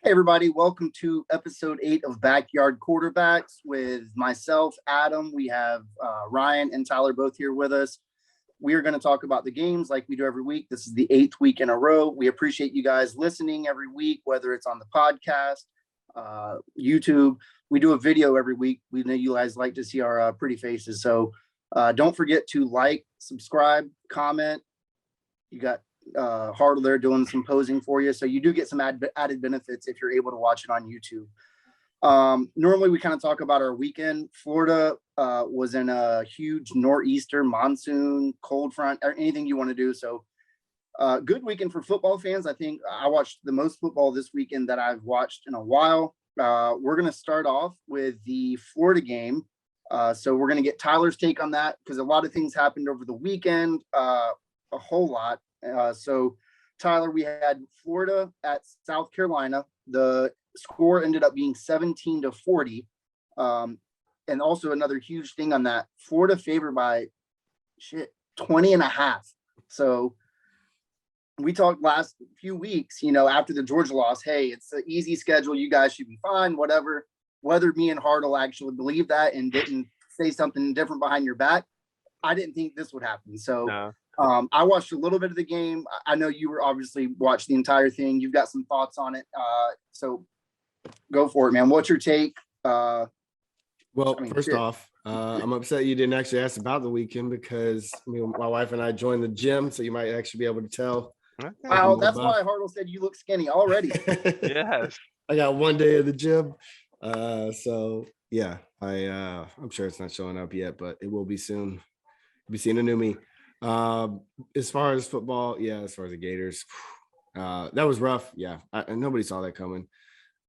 Hey, everybody. Welcome to episode 8 of Backyard Quarterbacks with myself, Adam. We have Ryan and Tyler both here with us. We are going to talk about the games like we do every week. This is the 8th week in a row. We appreciate you guys listening every week, whether it's on the podcast, YouTube. We do a video every week. We know you guys like to see our pretty faces. So don't forget to like, subscribe, comment. You got Hartle there doing some posing for you, so you do get some added benefits if you're able to watch it on YouTube. Normally we kind of talk about our weekend. Florida was in a huge nor'easter, monsoon, cold front, or anything you want to do. So good weekend for football fans. I think I watched the most football this weekend that I've watched in a while. We're going to start off with the Florida game. So we're going to get Tyler's take on that because a lot of things happened over the weekend, a whole lot. So Tyler, we had Florida at South Carolina. The score ended up being 17-40. And also another huge thing on that, Florida favored by 20.5. So we talked last few weeks, after the Georgia loss, hey, it's an easy schedule. You guys should be fine, whatever. Whether me and Hartle actually believe that and didn't say something different behind your back, I didn't think this would happen. So no. I watched a little bit of the game. I know you were obviously watched the entire thing. You've got some thoughts on it. So go for it, man. What's your take? First off, I'm upset you didn't actually ask about the weekend because my wife and I joined the gym, so you might actually be able to tell. Wow, that's why Hartle said you look skinny already. Yes. I got one day at the gym. So yeah, I'm sure it's not showing up yet, but it will be soon. You'll be seeing a new me. As far as football, as far as the Gators, that was rough. Yeah, and nobody saw that coming.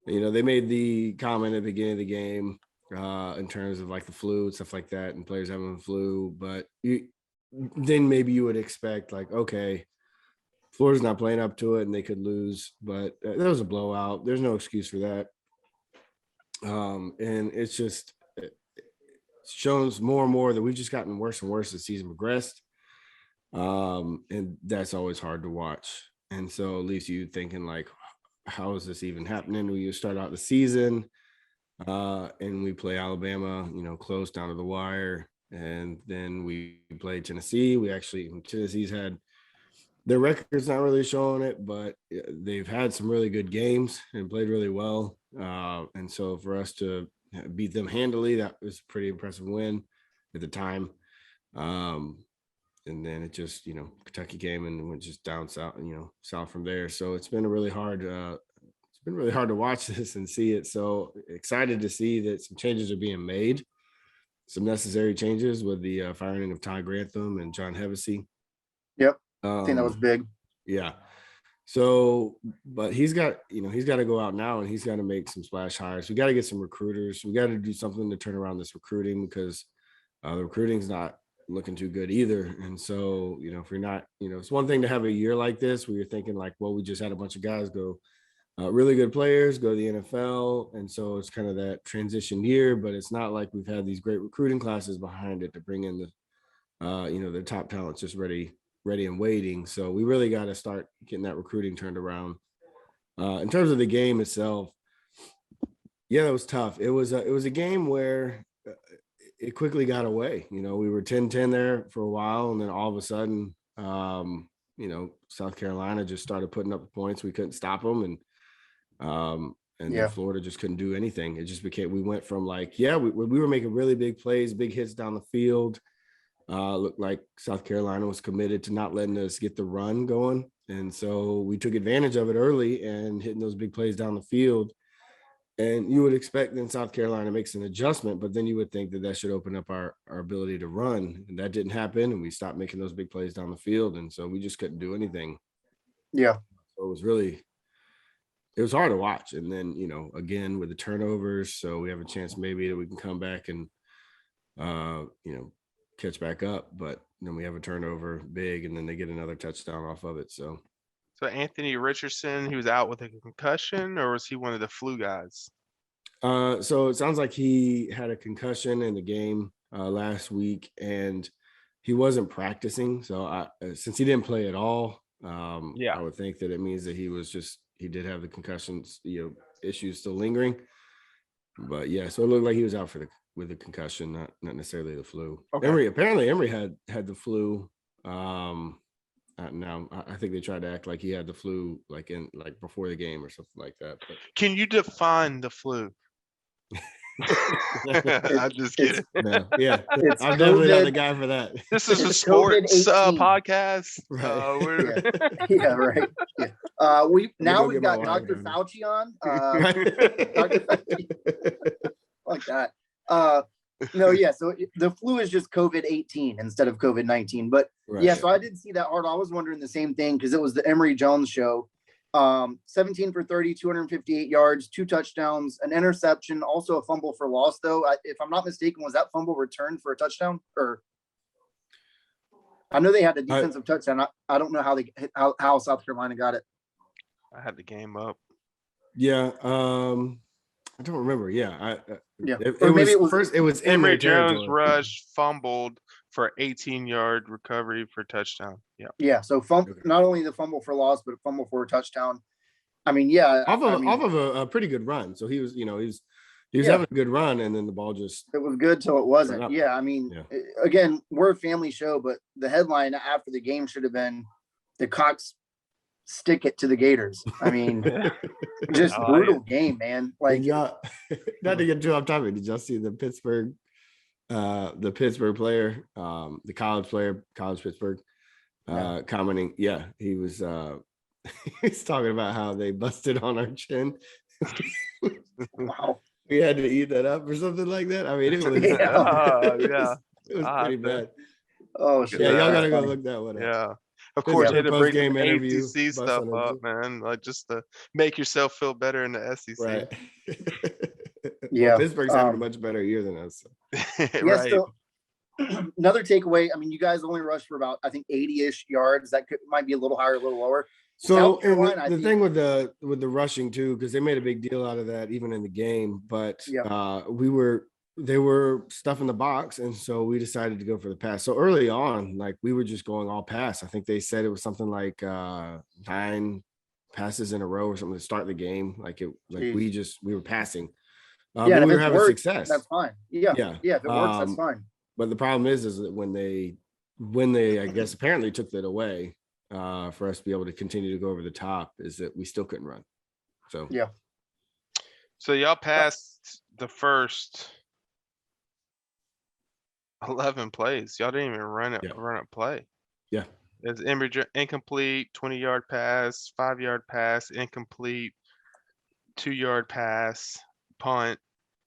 They made the comment at the beginning of the game in terms of like the flu and stuff like that, and players having the flu. But then maybe you would expect like, okay, Florida's not playing up to it, and they could lose. But that was a blowout. There's no excuse for that. And it's just it shows more and more that we've just gotten worse and worse as the season progressed. And that's always hard to watch. And so it leaves you thinking like, how is this even happening? We start out the season and we play Alabama, close down to the wire. And then we play Tennessee. Tennessee's had their record's not really showing it, but they've had some really good games and played really well. And so for us to beat them handily, that was a pretty impressive win at the time. And then it just, Kentucky came and went just down south, south from there. So it's been really hard to watch this and see it. So excited to see that some changes are being made, some necessary changes with the firing of Ty Grantham and John Hevesy. Yep. I think that was big. Yeah. So, but he's got to go out now and he's got to make some splash hires. We got to get some recruiters. We got to do something to turn around this recruiting because the recruiting's not looking too good either. And so, if you're not, it's one thing to have a year like this where you're thinking like, well, we just had a bunch of guys go, really good players go to the NFL. And so it's kind of that transition year, but it's not like we've had these great recruiting classes behind it to bring in the top talents just ready and waiting. So we really got to start getting that recruiting turned around. In terms of the game itself, it was tough. It was a game where it quickly got away. We were 10-10 there for a while, and then all of a sudden, South Carolina just started putting up points. We couldn't stop them, and then Florida just couldn't do anything. It just became, we went from like, we were making really big plays, big hits down the field. Looked like South Carolina was committed to not letting us get the run going. And so we took advantage of it early and hitting those big plays down the field. And you would expect then South Carolina makes an adjustment, but then you would think that should open up our ability to run. And that didn't happen. And we stopped making those big plays down the field. And so we just couldn't do anything. Yeah. So it was hard to watch. And then, again, with the turnovers, so we have a chance maybe that we can come back and, catch back up, but then we have a turnover big and then they get another touchdown off of it. So Anthony Richardson, he was out with a concussion, or was he one of the flu guys? So it sounds like he had a concussion in the game last week and he wasn't practicing. So since he didn't play at all, I would think that it means that he was just, he did have the concussions, issues still lingering. But yeah, so it looked like he was out with the concussion, not necessarily the flu. Okay. Emory had the flu. Now I think they tried to act like he had the flu like before the game or something like that. But Can you define the flu? I'm just kidding. no, yeah, It's I'm definitely not COVID. the guy for that. This is a It's sports COVID-18. podcast. Right. Yeah, right. Yeah. We've get my got wife Dr. down there. Fauci on. Right. Dr. Fauci, like that. No, yeah. So the flu is just COVID-18 instead of COVID-19. But Right. yeah, so I did see that article. I was wondering the same thing because it was the Emory Jones show. 17 for 30, 258 yards, 2 touchdowns, an interception, also a fumble for loss, though. If I'm not mistaken, was that fumble returned for a touchdown? Or I know they had a defensive touchdown. I don't know how South Carolina got it. I had the game up. Yeah, I don't remember. Yeah, it was Emory Emory Jones territory. rushed, fumbled for 18-yard recovery for touchdown. Yeah. Yeah, so not only the fumble for loss, but a fumble for a touchdown. I mean, yeah, Off of a pretty good run. So he was having a good run, and then the ball just it was good till it wasn't. Yeah, I mean, again, we're a family show, but the headline after the game should have been the Cox stick it to the Gators. I mean, just brutal game, man. Like, not to get too off topic. Did y'all see the Pittsburgh player, the college Pittsburgh, commenting? Yeah, he was he's talking about how they busted on our chin. wow. We had to eat that up or something like that. I mean, it was it was pretty bad. Oh shit. Yeah, y'all gotta go look that one up. Yeah. Of course, you had to bring post-game the interview, ACC stuff up, man. Like just to make yourself feel better in the SEC. Right. Yeah. Well, Pittsburgh's having a much better year than us. Right. So, another takeaway. I mean, you guys only rushed for about, I think, 80-ish yards. That might be a little higher, a little lower. So the thing with the rushing too, because they made a big deal out of that even in the game, but they were stuffing the box, and so we decided to go for the pass. So early on, like we were just going all pass. I think they said it was something like 9 passes in a row or something to start the game. We were passing. But we were having success. That's fine. Yeah. If it works, that's fine. But the problem is that when they I guess apparently took that away for us to be able to continue to go over the top, is that we still couldn't run. So So y'all passed the first 11 plays. Y'all didn't even run a play. Yeah. It's incomplete, 20-yard pass, 5-yard pass, incomplete, 2-yard pass, punt.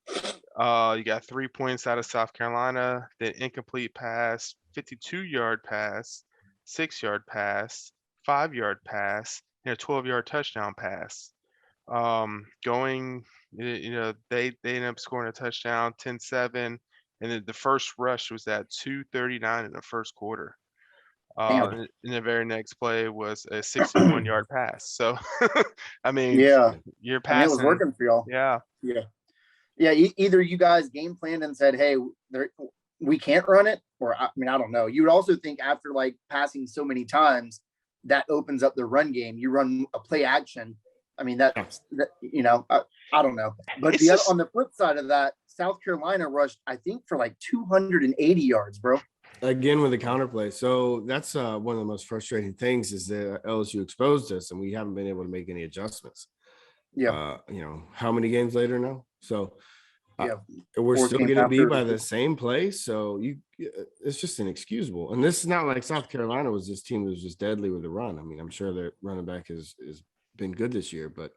You got 3 points out of South Carolina, then incomplete pass, 52-yard pass, 6-yard pass, 5-yard pass, and a 12-yard touchdown pass. They ended up scoring a touchdown, 10-7, and then the first rush was at 2:39 in the first quarter. And the very next play was a 61-yard pass. So, I mean, you're passing. It was working for y'all. Yeah. Either you guys game planned and said, "Hey, we can't run it," or I don't know. You would also think after like passing so many times, that opens up the run game. You run a play action. I mean, I don't know. But on the flip side of that, South Carolina rushed, I think, for like 280 yards, bro. Again with the counterplay. So that's one of the most frustrating things is that LSU exposed us and we haven't been able to make any adjustments. Yeah. How many games later now? So we're still getting beat by the same play. So it's just inexcusable. And this is not like South Carolina was this team that was just deadly with the run. I mean, I'm sure their running back has been good this year, but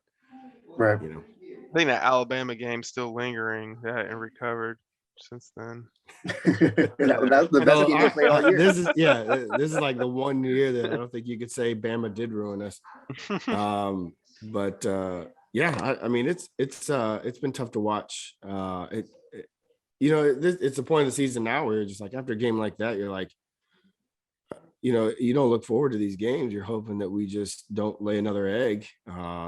right. I think that Alabama game's still lingering and recovered since then. That's the best game they played all year. This is like the one year that I don't think you could say Bama did ruin us. I mean, it's been tough to watch. It's a point of the season now where you're just like, after a game like that, you're like, you don't look forward to these games. You're hoping that we just don't lay another egg.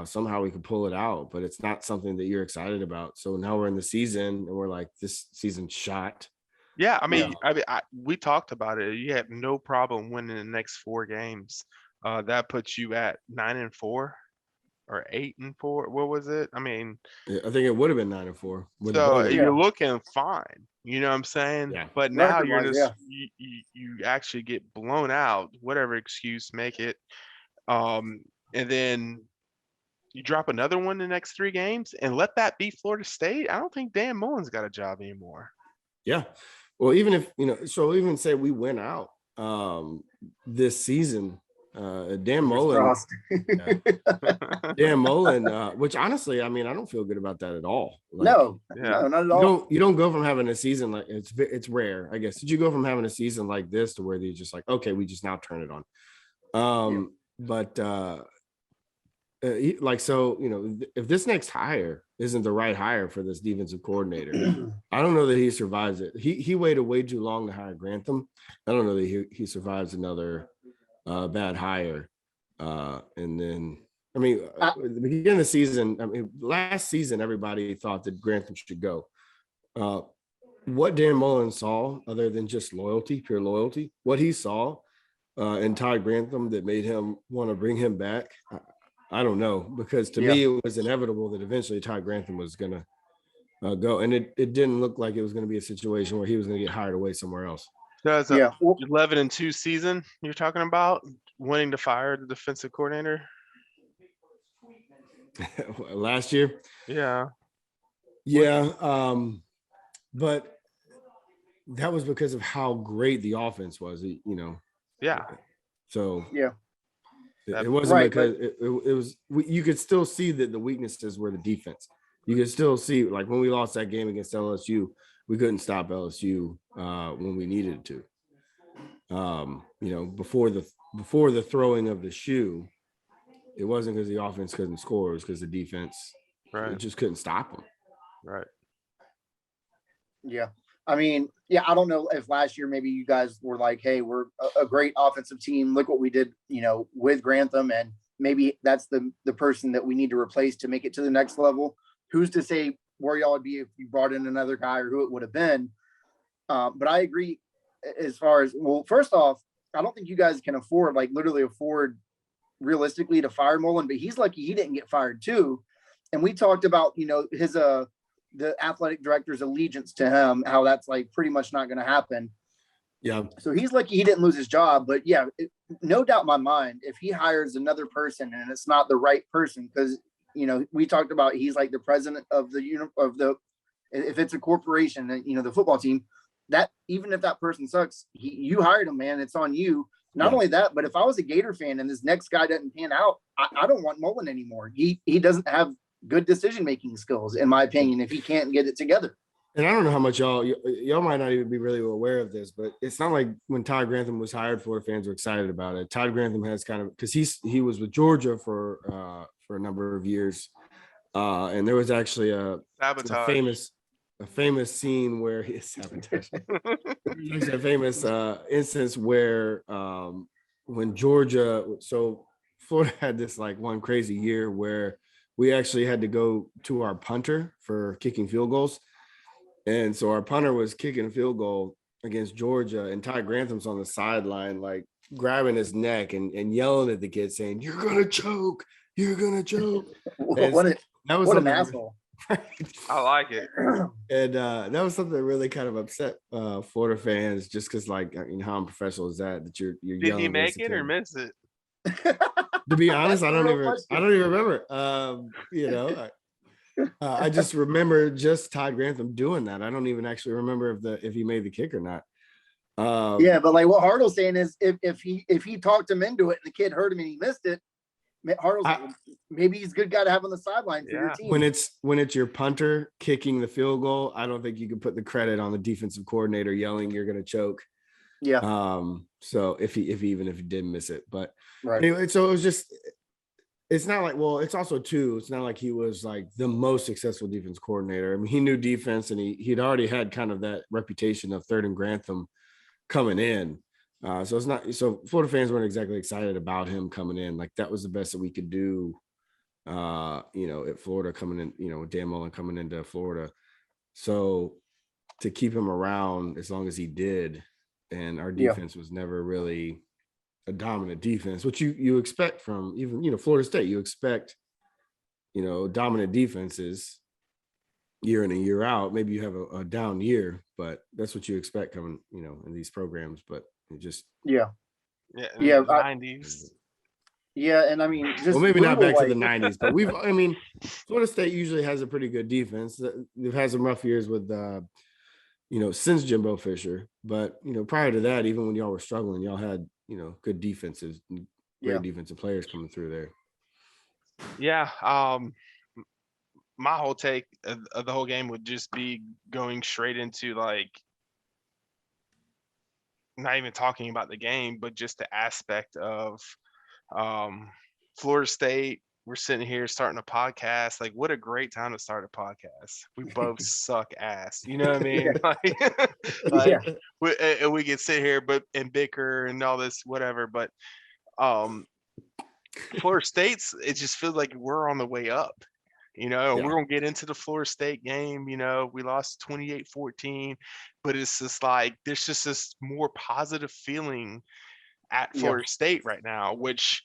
Somehow we can pull it out, but it's not something that you're excited about. So now we're in the season and we're like, this season's shot. Yeah, we talked about it. You have no problem winning the next 4 games. That puts you at 9-4. or 8-4. What was it? I mean, I think it would have been 9-4 with a so bowl game. you're looking fine. You know what I'm saying? Yeah. But now you're Record-wise, just you actually get blown out, whatever excuse, make it. And then you drop another one in the next 3 games and let that be Florida State. I don't think Dan Mullen's got a job anymore. Yeah. Well, even if, so even say we went out this season, Dan Mullen, Dan Mullen, which honestly, I mean, I don't feel good about that at all. Like, no, not at all. You don't go from having a season like it's rare, I guess. Did you go from having a season like this to where you're just like, okay, we just now turn it on? But like, so, if this next hire isn't the right hire for this defensive coordinator, I don't know that he survives it. He waited way too long to hire Grantham. I don't know that he survives another bad hire. And then, I mean, at the beginning of the season, I mean, last season, everybody thought that Grantham should go. What Dan Mullen saw, other than just loyalty, pure loyalty, what he saw in Todd Grantham that made him want to bring him back, I don't know, because to me, it was inevitable that eventually Todd Grantham was going to go. And it didn't look like it was going to be a situation where he was going to get hired away somewhere else. So that's a 11-2 season you're talking about, wanting to fire the defensive coordinator? Last year? Yeah. But that was because of how great the offense was, Yeah. So it wasn't right, because it was. You could still see that the weaknesses were the defense. You could still see, like, when we lost that game against LSU, we couldn't stop LSU when we needed to. Before the throwing of the shoe, it wasn't because the offense couldn't score; it was because the defense, it just couldn't stop them. Right. Yeah. I mean, I don't know if last year maybe you guys were like, hey, we're a great offensive team. Look what we did, with Grantham, and maybe that's the person that we need to replace to make it to the next level. Who's to say where y'all would be if you brought in another guy or who it would have been? But I agree as far as, well, first off, I don't think you guys can literally afford realistically to fire Mullen, but he's lucky he didn't get fired too. And we talked about, his the athletic director's allegiance to him, how that's like pretty much not going to happen. Yeah. So he's lucky he didn't lose his job. But no doubt in my mind, if he hires another person and it's not the right person, because, we talked about he's like the president of if it's a corporation, the football team, that even if that person sucks, you hired him, man, it's on you. Not only that, but if I was a Gator fan and this next guy doesn't pan out, I don't want Mullen anymore. He doesn't have good decision-making skills, in my opinion, if he can't get it together. And I don't know how much y'all might not even be really aware of this, but it's not like when Todd Grantham was hired, Florida fans were excited about it. Todd Grantham has kind of, because he was with Georgia for a number of years, and there was actually a famous scene where he sabotaged. There's a famous instance where when Georgia, so Florida had this like one crazy year where we actually had to go to our punter for kicking field goals. And so our punter was kicking a field goal against Georgia, and Todd Grantham's on the sideline, like grabbing his neck and yelling at the kid saying, "You're going to choke. You're going to choke." What an asshole. I like it. And that was something that really kind of upset Florida fans, just because, like, how unprofessional is that you're Did yelling. Did he make it or miss it? To be honest, I don't even remember. I just remember just Todd Grantham doing that. I don't even actually remember if he made the kick or not. But like what Hartle's saying is if he talked him into it and the kid heard him and he missed it, maybe he's a good guy to have on the sideline for your team. When it's your punter kicking the field goal, I don't think you can put the credit on the defensive coordinator yelling "you're going to choke." Yeah. So if he did miss it, but anyway, so it was just, it's not like, well, it's also too, it's not like he was like the most successful defense coordinator. I mean, he knew defense, and he'd already had kind of that reputation of third and Grantham coming in. So it's not, so Florida fans weren't exactly excited about him coming in. Like, that was the best that we could do, at Florida coming in, with Dan Mullen coming into Florida. So to keep him around as long as he did, and our defense was never really a dominant defense, which you expect from even, Florida State. You expect dominant defenses year in and year out. Maybe you have a down year, but that's what you expect coming, in these programs. But it just Yeah, Yeah, 90s. Yeah, and I mean, just maybe not back to brutal, the 90s, but Florida State usually has a pretty good defense. They've had some rough years with since Jimbo Fisher, but prior to that, even when y'all were struggling, y'all had good defenses, great defensive players coming through there. Yeah. My whole take of the whole game would just be going straight into like not even talking about the game, but just the aspect of Florida State. We're sitting here starting a podcast. Like, what a great time to start a podcast. We both suck ass. You know what I mean? Yeah. We can sit here and bicker and all this, whatever. But Florida State's, it just feels like we're on the way up. We're going to get into the Florida State game. We lost 28-14, but it's just like there's just this more positive feeling at Florida State right now, which,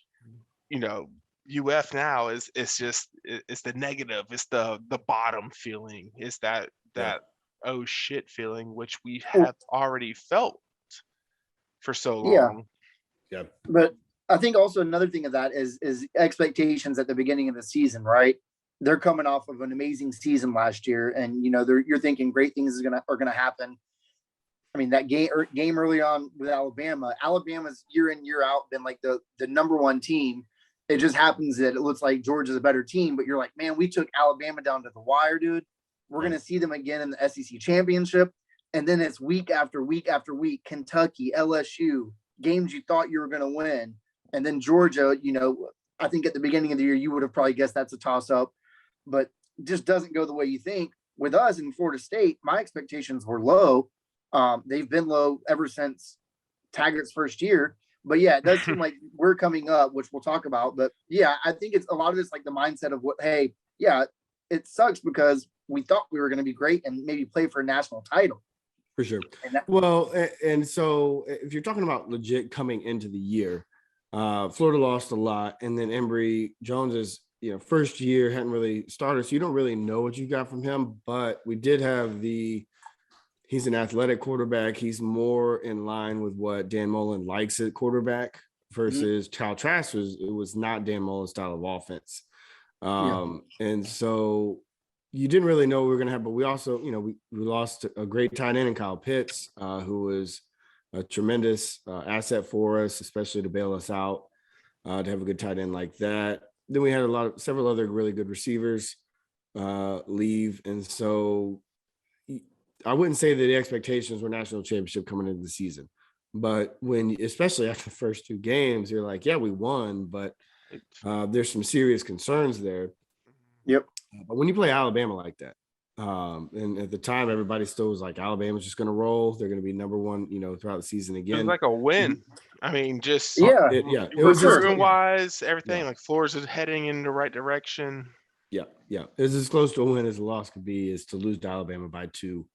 UF now is just it's the negative. It's the bottom feeling. It's that oh shit feeling, which we have already felt for so long. Yeah. But I think also another thing of that is expectations at the beginning of the season, right? They're coming off of an amazing season last year, and you're thinking great things are gonna happen. I mean, that game early on with Alabama's year in year out been like the number one team. It just happens that it looks like Georgia's a better team, but you're like, man, we took Alabama down to the wire, dude. We're gonna see them again in the SEC championship, and then it's week after week after week. Kentucky, LSU, games you thought you were gonna win, and then Georgia. I think at the beginning of the year you would have probably guessed that's a toss up. But just doesn't go the way you think. With us in Florida State, my expectations were low. They've been low ever since Taggart's first year. But yeah, it does seem like we're coming up, which we'll talk about. But yeah, I think it's a lot of this like the mindset of it sucks because we thought we were going to be great and maybe play for a national title. For sure. And so if you're talking about legit coming into the year, Florida lost a lot, and then Embry Jones is first year, hadn't really started, so you don't really know what you got from him. But we did have he's an athletic quarterback. He's more in line with what Dan Mullen likes at quarterback versus Kyle Trask was not Dan Mullen's style of offense. And so you didn't really know what we were going to have, but we also, we lost a great tight end in Kyle Pitts, who was a tremendous asset for us, especially to bail us out, to have a good tight end like that. Then we had several other really good receivers leave. And so I wouldn't say that the expectations were national championship coming into the season, but especially after the first two games, you're like, yeah, we won, but there's some serious concerns there. Yep. But when you play Alabama like that, and at the time, everybody still was like, Alabama's just going to roll. They're going to be number one, throughout the season again. It was like a win. I mean, just it was recruiting wise, everything like Flores is heading in the right direction. Yeah. It's as close to a win as a loss could be, is to lose to Alabama by 2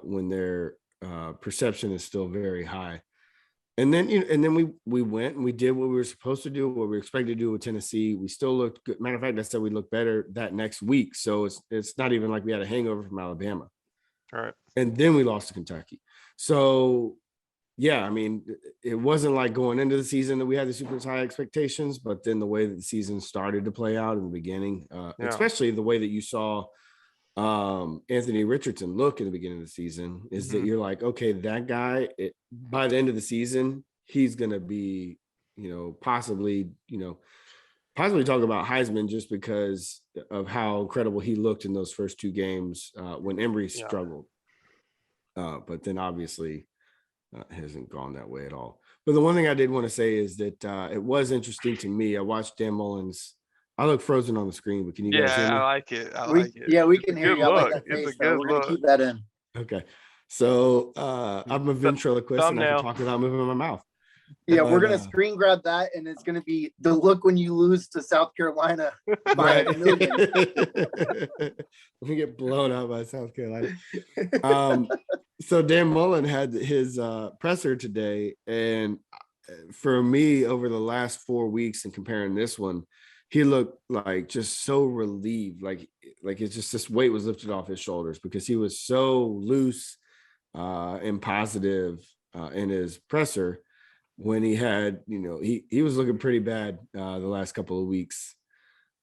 when their perception is still very high. And then we went and we did what we were supposed to do, what we were expected to do with Tennessee. We still looked good. Matter of fact, I said we looked better that next week. So it's not even like we had a hangover from Alabama. All right. And then we lost to Kentucky. So yeah, I mean, it wasn't like going into the season that we had the super high expectations, but then the way that the season started to play out in the beginning, especially the way that you saw Anthony Richardson look in the beginning of the season, is that you're like, okay, that guy, by the end of the season, he's going to be, possibly talk about Heisman, just because of how incredible he looked in those first 2 games when Embry struggled. But then obviously hasn't gone that way at all. But the one thing I did want to say is that it was interesting to me. I watched Dan Mullen's. I look frozen on the screen, but can you guys hear me? I like it. I like it. Yeah, we can hear you. Look. Like It's face, a good we're look. gonna keep that in. Okay. So I'm a ventriloquist and I can talk without moving my mouth. Yeah, we're gonna screen grab that, and it's gonna be the look when you lose to South Carolina by a million. We get blown out by South Carolina. So Dan Mullen had his presser today, and for me, over the last 4 weeks and comparing this one, he looked like just so relieved, like it's just this weight was lifted off his shoulders because he was so loose and positive in his presser when he had, he was looking pretty bad the last couple of weeks.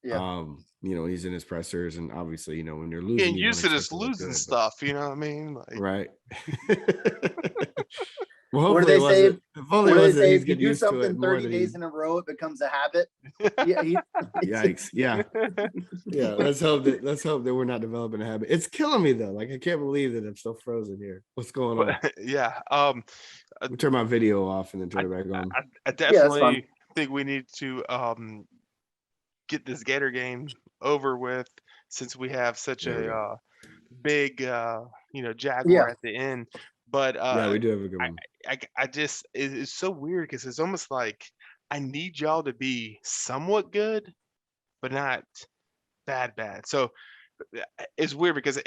Yeah. He's in his pressers, and obviously, when you're losing, Getting you don't used to expect this to look losing good, stuff, you know what I mean? Like, right? Well, What do hopefully they it say? wasn't. If only What it do they wasn't, say? he's If you getting do used to it something more 30 than days he. in a row, it becomes a habit. Yeah. Yikes! Yeah, yeah. Let's hope that we're not developing a habit. It's killing me though. Like I can't believe that I'm still frozen here. What's going on? yeah. We turn my video off and then turn it back on. I Yeah, that's fine. definitely think we need to get this Gator game over with, since we have such There we go. a big Jaguar Yeah. at the end. But Yeah, we do have a good one. I just, it's so weird because it's almost like I need y'all to be somewhat good, but not bad. So it's weird because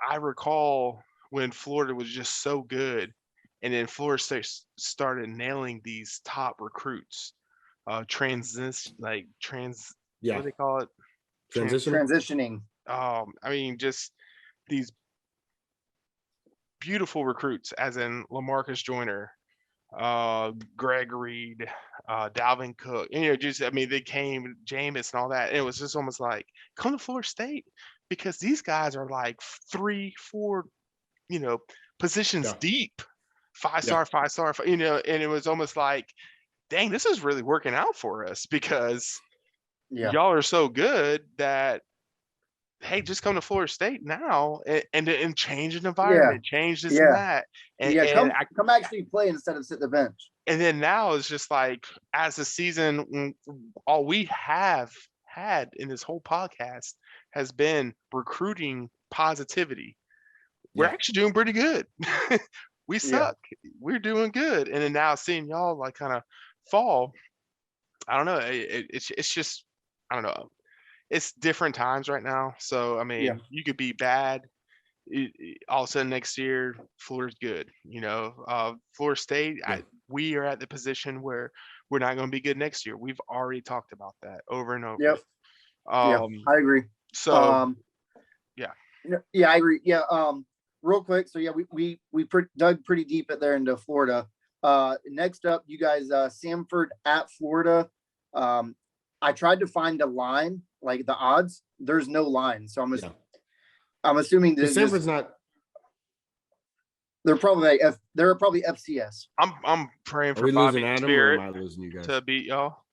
I recall when Florida was just so good, and then Florida State started nailing these top recruits, what Yeah, do they call it? Transitioning. I mean, just these beautiful recruits, as in LaMarcus Joyner, Greg Reed, Dalvin Cook. I mean, they came, Jameis and all that. And it was just almost like, come to Florida State, because these guys are like 3-4, positions Yeah. deep, five-star, and it was almost like, dang, this is really working out for us, because Yeah. y'all are so good that, hey, just come to Florida State now and change the environment, change this and that. And come actually play instead of sit the bench. And then now it's just like, as the season, all we have had in this whole podcast has been recruiting positivity. We're actually doing pretty good. We suck. We're doing good. And then now seeing y'all like kind of fall, I don't know. It's just, I don't know. It's different times right now. So, I mean, you could be bad. All of a sudden next year, Florida's good. Florida State, we are at the position where we're not going to be good next year. We've already talked about that over and over. Yep. I agree. So, yeah, I agree. Yeah. Real quick. So yeah, we dug pretty deep there into Florida. Next up, you guys, Samford at Florida. I tried to find a line, like the odds. There's no line, so I'm assuming that Samford's not. They're probably FCS. I'm praying for Bobby Spirit to beat y'all.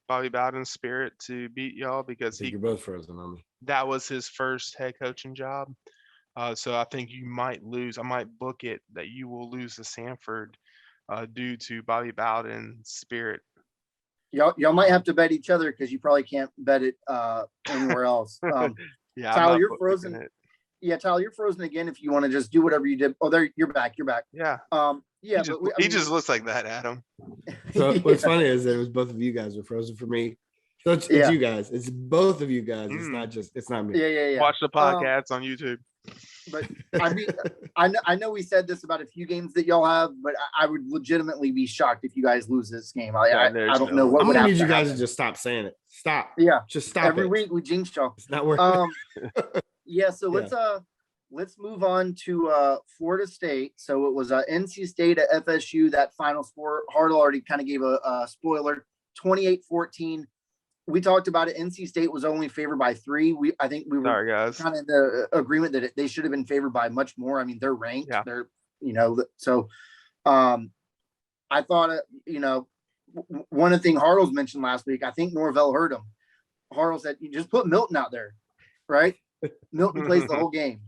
Bobby Bowden's Spirit to beat y'all, because you're both frozen on me. That was his first head coaching job. So I think you might lose. I might book it that you will lose to Samford due to Bobby Bowden's Spirit. Y'all might have to bet each other, because you probably can't bet it anywhere else. Yeah, Tyler, you're frozen. Yeah, Tyler, you're frozen again. If you want to just do whatever you did. Oh, there, you're back. Yeah. Yeah. He just looks like that, Adam. So what's funny is that it was both of you guys were frozen for me. So it's you guys. It's both of you guys. It's not me. Yeah. Watch the podcast on YouTube. But I mean, I know we said this about a few games that y'all have, but I would legitimately be shocked if you guys lose this game. I don't know what. I'm gonna need you guys to just stop saying it. Stop. Yeah, just stop. Every week we jinx y'all. It's not working. Yeah. So let's move on to Florida State. So it was NC State at FSU. That final score, Hartle already kind of gave a spoiler. 28-14. We talked about it. NC State was only favored by 3. I think we were kind of in the agreement that they should have been favored by much more. I mean, they're ranked. Yeah. They're, so I thought, one of the things Hartle's mentioned last week, I think Norvell heard him. Hartle said, you just put Milton out there, right? Milton plays the whole game.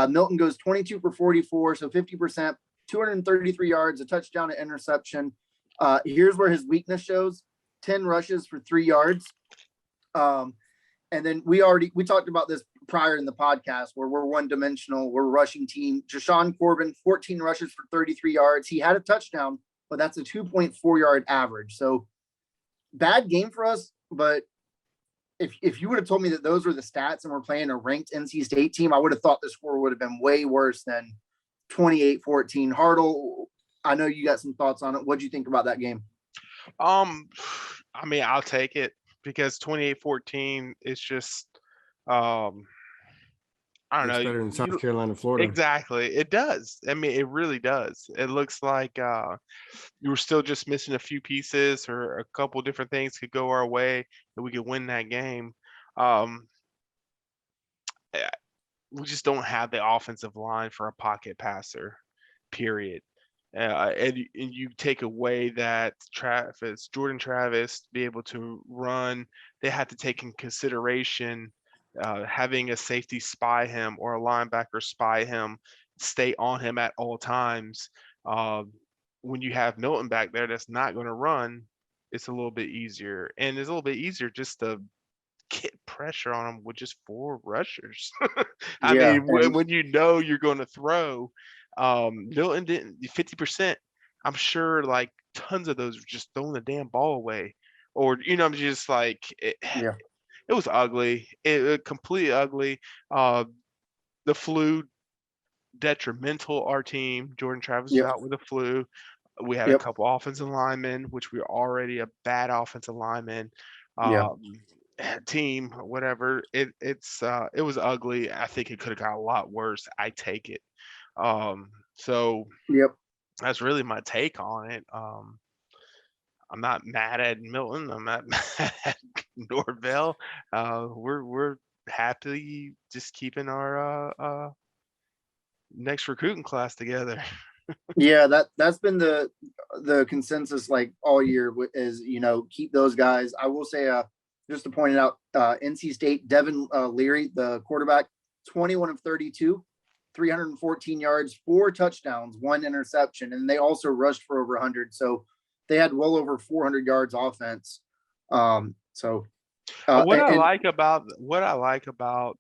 Milton goes 22 for 44, so 50%, 233 yards, a touchdown, an interception. Here's where his weakness shows: 10 rushes for 3 yards. And then we talked about this prior in the podcast, where we're one-dimensional, we're a rushing team. Jashawn Corbin, 14 rushes for 33 yards. He had a touchdown, but that's a 2.4 yard average. So bad game for us. But if you would have told me that those were the stats and we're playing a ranked NC State team, I would have thought the score would have been way worse than 28-14. Hartle, I know you got some thoughts on it. What do you think about that game? I mean, I'll take it. because 28-14 is just, um, I don't Looks know. better than South Carolina, Florida. Exactly. It does. I mean, it really does. It looks like you were still just missing a few pieces or a couple different things could go our way and we could win that game. Um, eh, we just don't have the offensive line for a pocket passer, period. And you take away that Jordan Travis, to be able to run, they have to take in consideration having a safety spy him or a linebacker spy him, stay on him at all times. When you have Milton back there that's not going to run, it's a little bit easier. And it's a little bit easier just to get pressure on them with just 4 rushers. I Yeah, mean, and when you know you're going to throw, Milton didn't 50%. I'm sure like tons of those were just throwing the damn ball away, or I'm just like yeah, it was ugly. It completely ugly. Uh, the flu detrimental our team. Jordan Travis was yep, out with the flu. We had a yep, couple offensive linemen, which we were already a bad offensive lineman. yeah, Um, team, whatever. It was ugly. I think it could have got a lot worse. I take it. So yep. that's really my take on it. I'm not mad at Milton. I'm not mad at Norvell. We're happily just keeping our next recruiting class together. Yeah, that's been the consensus like all year is keep those guys. I will say just to point it out, NC State Devin Leary, the quarterback, 21 of 32, 314 yards, 4 touchdowns, 1 interception, and they also rushed for over 100. So they had well over 400 yards offense. So What I like about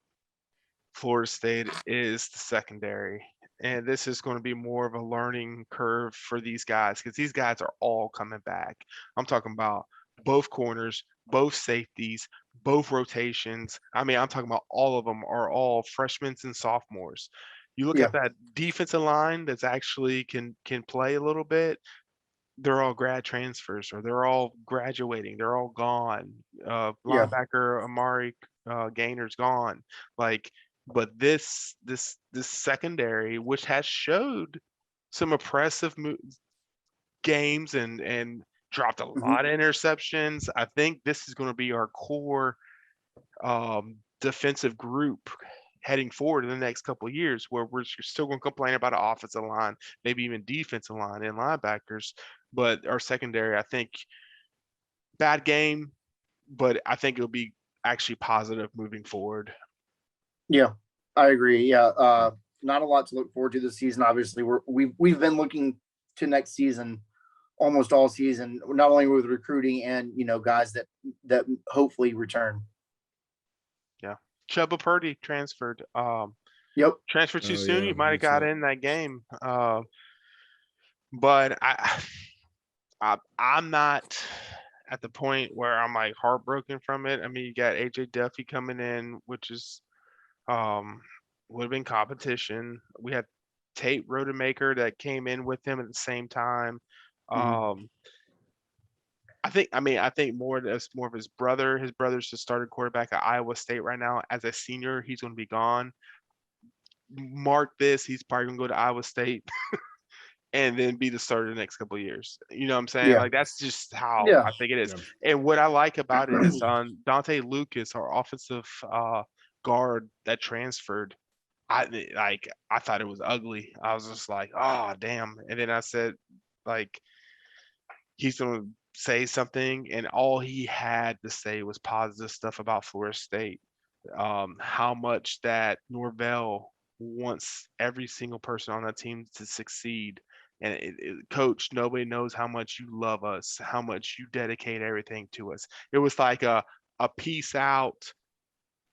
Florida State is the secondary. And this is going to be more of a learning curve for these guys because these guys are all coming back. I'm talking about both corners, both safeties, both rotations. I mean, I'm talking about all of them are all freshmen and sophomores. You look yeah, at that defensive line that's actually can play a little bit. They're all grad transfers or they're all graduating. They're all gone. yeah, Linebacker Amari Gainer's gone. Like, but this secondary, which has showed some impressive games and dropped a hmm, lot of interceptions. I think this is going to be our core defensive group heading forward in the next couple of years, where we're still going to complain about an offensive line, maybe even defensive line and linebackers, but our secondary, I think, bad game, but I think it'll be actually positive moving forward. yeah. I agree. Yeah, not a lot to look forward to this season. Obviously, we've been looking to next season almost all season, not only with recruiting and guys that hopefully return. Yeah. Chuba Purdy transferred. Yep. Transferred too Oh soon. yeah, You might have that's got it. in that game. But I'm not at the point where I'm like heartbroken from it. I mean, you got AJ Duffy coming in, which is um would have been competition. We had Tate Rodemaker that came in with him at the same time. Mhm. Um, I think more that's more of his brother. His brother's the starting quarterback at Iowa State right now. As a senior, he's going to be gone. Mark this, he's probably going to go to Iowa State and then be the starter the next couple of years. You know what I'm saying? Yeah. Like that's just how Yeah. I think it is. Yeah. And what I like about it is Dante Lucas, our offensive guard that transferred. I thought it was ugly. I was just like, oh damn. And then I said, like, he's gonna say something, and all he had to say was positive stuff about Florida State. How much that Norvell wants every single person on that team to succeed. And coach, nobody knows how much you love us, how much you dedicate everything to us. It was like a peace out.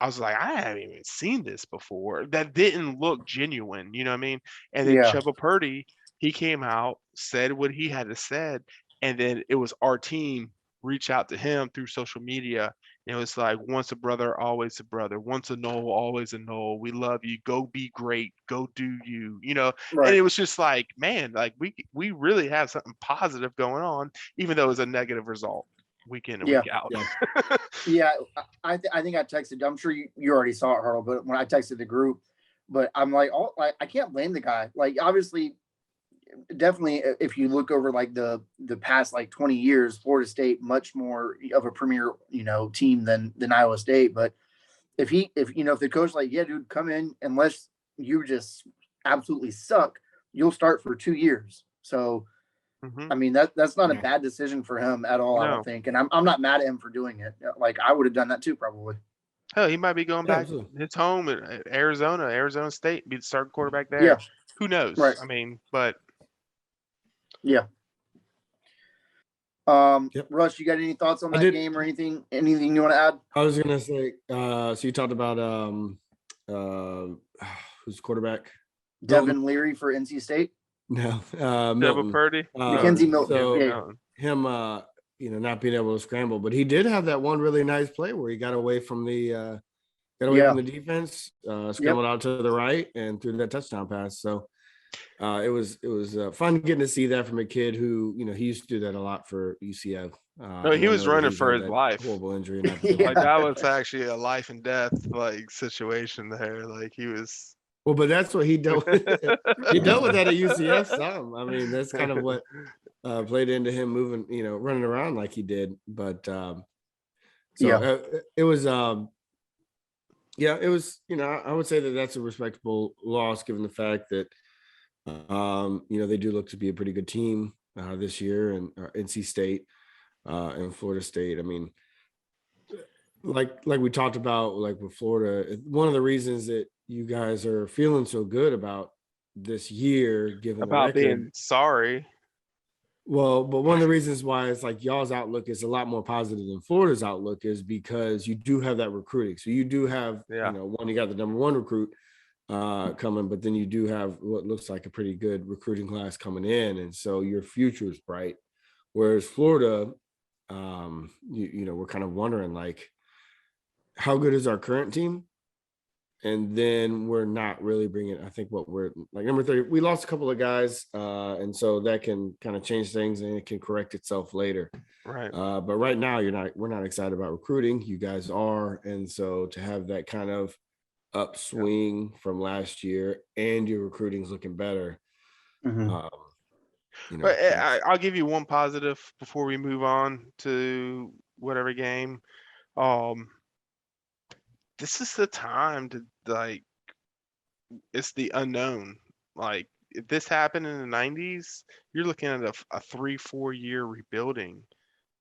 I was like, I haven't even seen this before. That didn't look genuine, you know what I mean? And then Yeah. Chuba Purdy, he came out, said what he had to said, and then it was our team reach out to him through social media. And it was like, once a brother, always a brother. Once a Noel, always a Noel. We love you. Go be great. Go do you. And Right. it was just like, man, like we really have something positive going on, even though it was a negative result. week in and Yeah. week out. Yeah. Yeah, I think I texted. I'm sure you already saw it, Harold. But when I texted the group, but I'm like, I can't blame the guy. Like, obviously, definitely, if you look over like the past like 20 years, Florida State much more of a premier team than Iowa State. But if the coach like, yeah, dude, come in unless you just absolutely suck, you'll start for 2 years. So. Mhm. I mean, that's not a bad decision for him at all, I No. don't think. And I'm not mad at him for doing it. Like, I would have done that too, probably. Hell, he might be going Yeah, back absolutely. his home at Arizona State, be the starting quarterback there. Yeah. Who knows? Right. I mean, but Yeah. Yep. Russ, you got any thoughts on I that did- game or anything you want to add? I was gonna say, so you talked about who's quarterback? Devin Leary for NC State. No, Double Milton. Purdy. Mackenzie Milton. So Yeah. him, not being able to scramble, but he did have that one really nice play where he got away from the defense, scrambled out to the right and threw that touchdown pass. So it was fun getting to see that from a kid who he used to do that a lot for UCF. No, he was running for his life. Horrible injury. Like that was actually a life and death like situation there. Like he was. Well, but that's what he dealt with. He dealt with that at UCF some. I mean, that's kind of what played into him moving, running around like he did. But it was, it was, I would say that that's a respectable loss given the fact that, they do look to be a pretty good team this year, and NC State and Florida State. I mean, like we talked about, like with Florida, one of the reasons that you guys are feeling so good about this year, given about the record, being sorry. Well, but one of the reasons why it's like y'all's outlook is a lot more positive than Florida's outlook is because you do have that recruiting. So you do have, you got the number one recruit coming, but then you do have what looks like a pretty good recruiting class coming in, and so your future is bright. Whereas Florida, we're kind of wondering like, how good is our current team? And then we're not really bringing, I think what we're like number 30, we lost a couple of guys. And so that can kind of change things and it can correct itself later. Right. But right now we're not excited about recruiting. You guys are. And so to have that kind of upswing from last year and your recruiting's looking better. But I'll give you one positive before we move on to whatever game. This is the time to it's the unknown. Like if this happened in the 90s, you're looking at a 3-4 year rebuilding.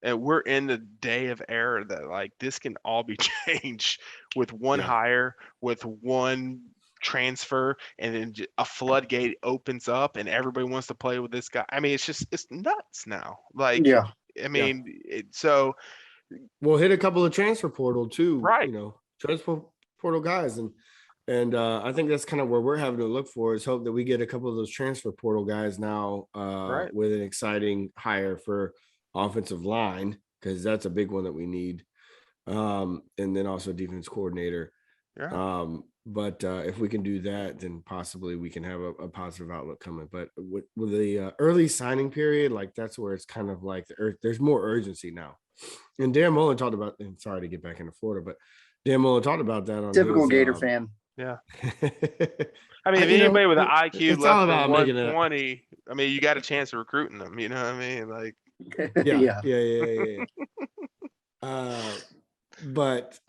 And we're in the day of era that like this can all be changed with one hire, with one transfer, and then a floodgate opens up and everybody wants to play with this guy. I mean, it's nuts now. Like, I mean, so we'll hit a couple of transfer portal too, right? Transfer portal guys, and I think that's kind of where we're having to look for is hope that we get a couple of those transfer portal guys now with an exciting hire for offensive line, because that's a big one that we need, and then also defense coordinator. But if we can do that, then possibly we can have a positive outlook coming. But with the early signing period, like that's where it's kind of like there's more urgency now. And Dan Mullen talked about, and sorry to get back into Florida, but Dan Mullen talked about that on typical Gator fan. Yeah. I mean, if anybody with an IQ less than 120, I mean, you got a chance of recruiting them. You know what I mean? Like, yeah. But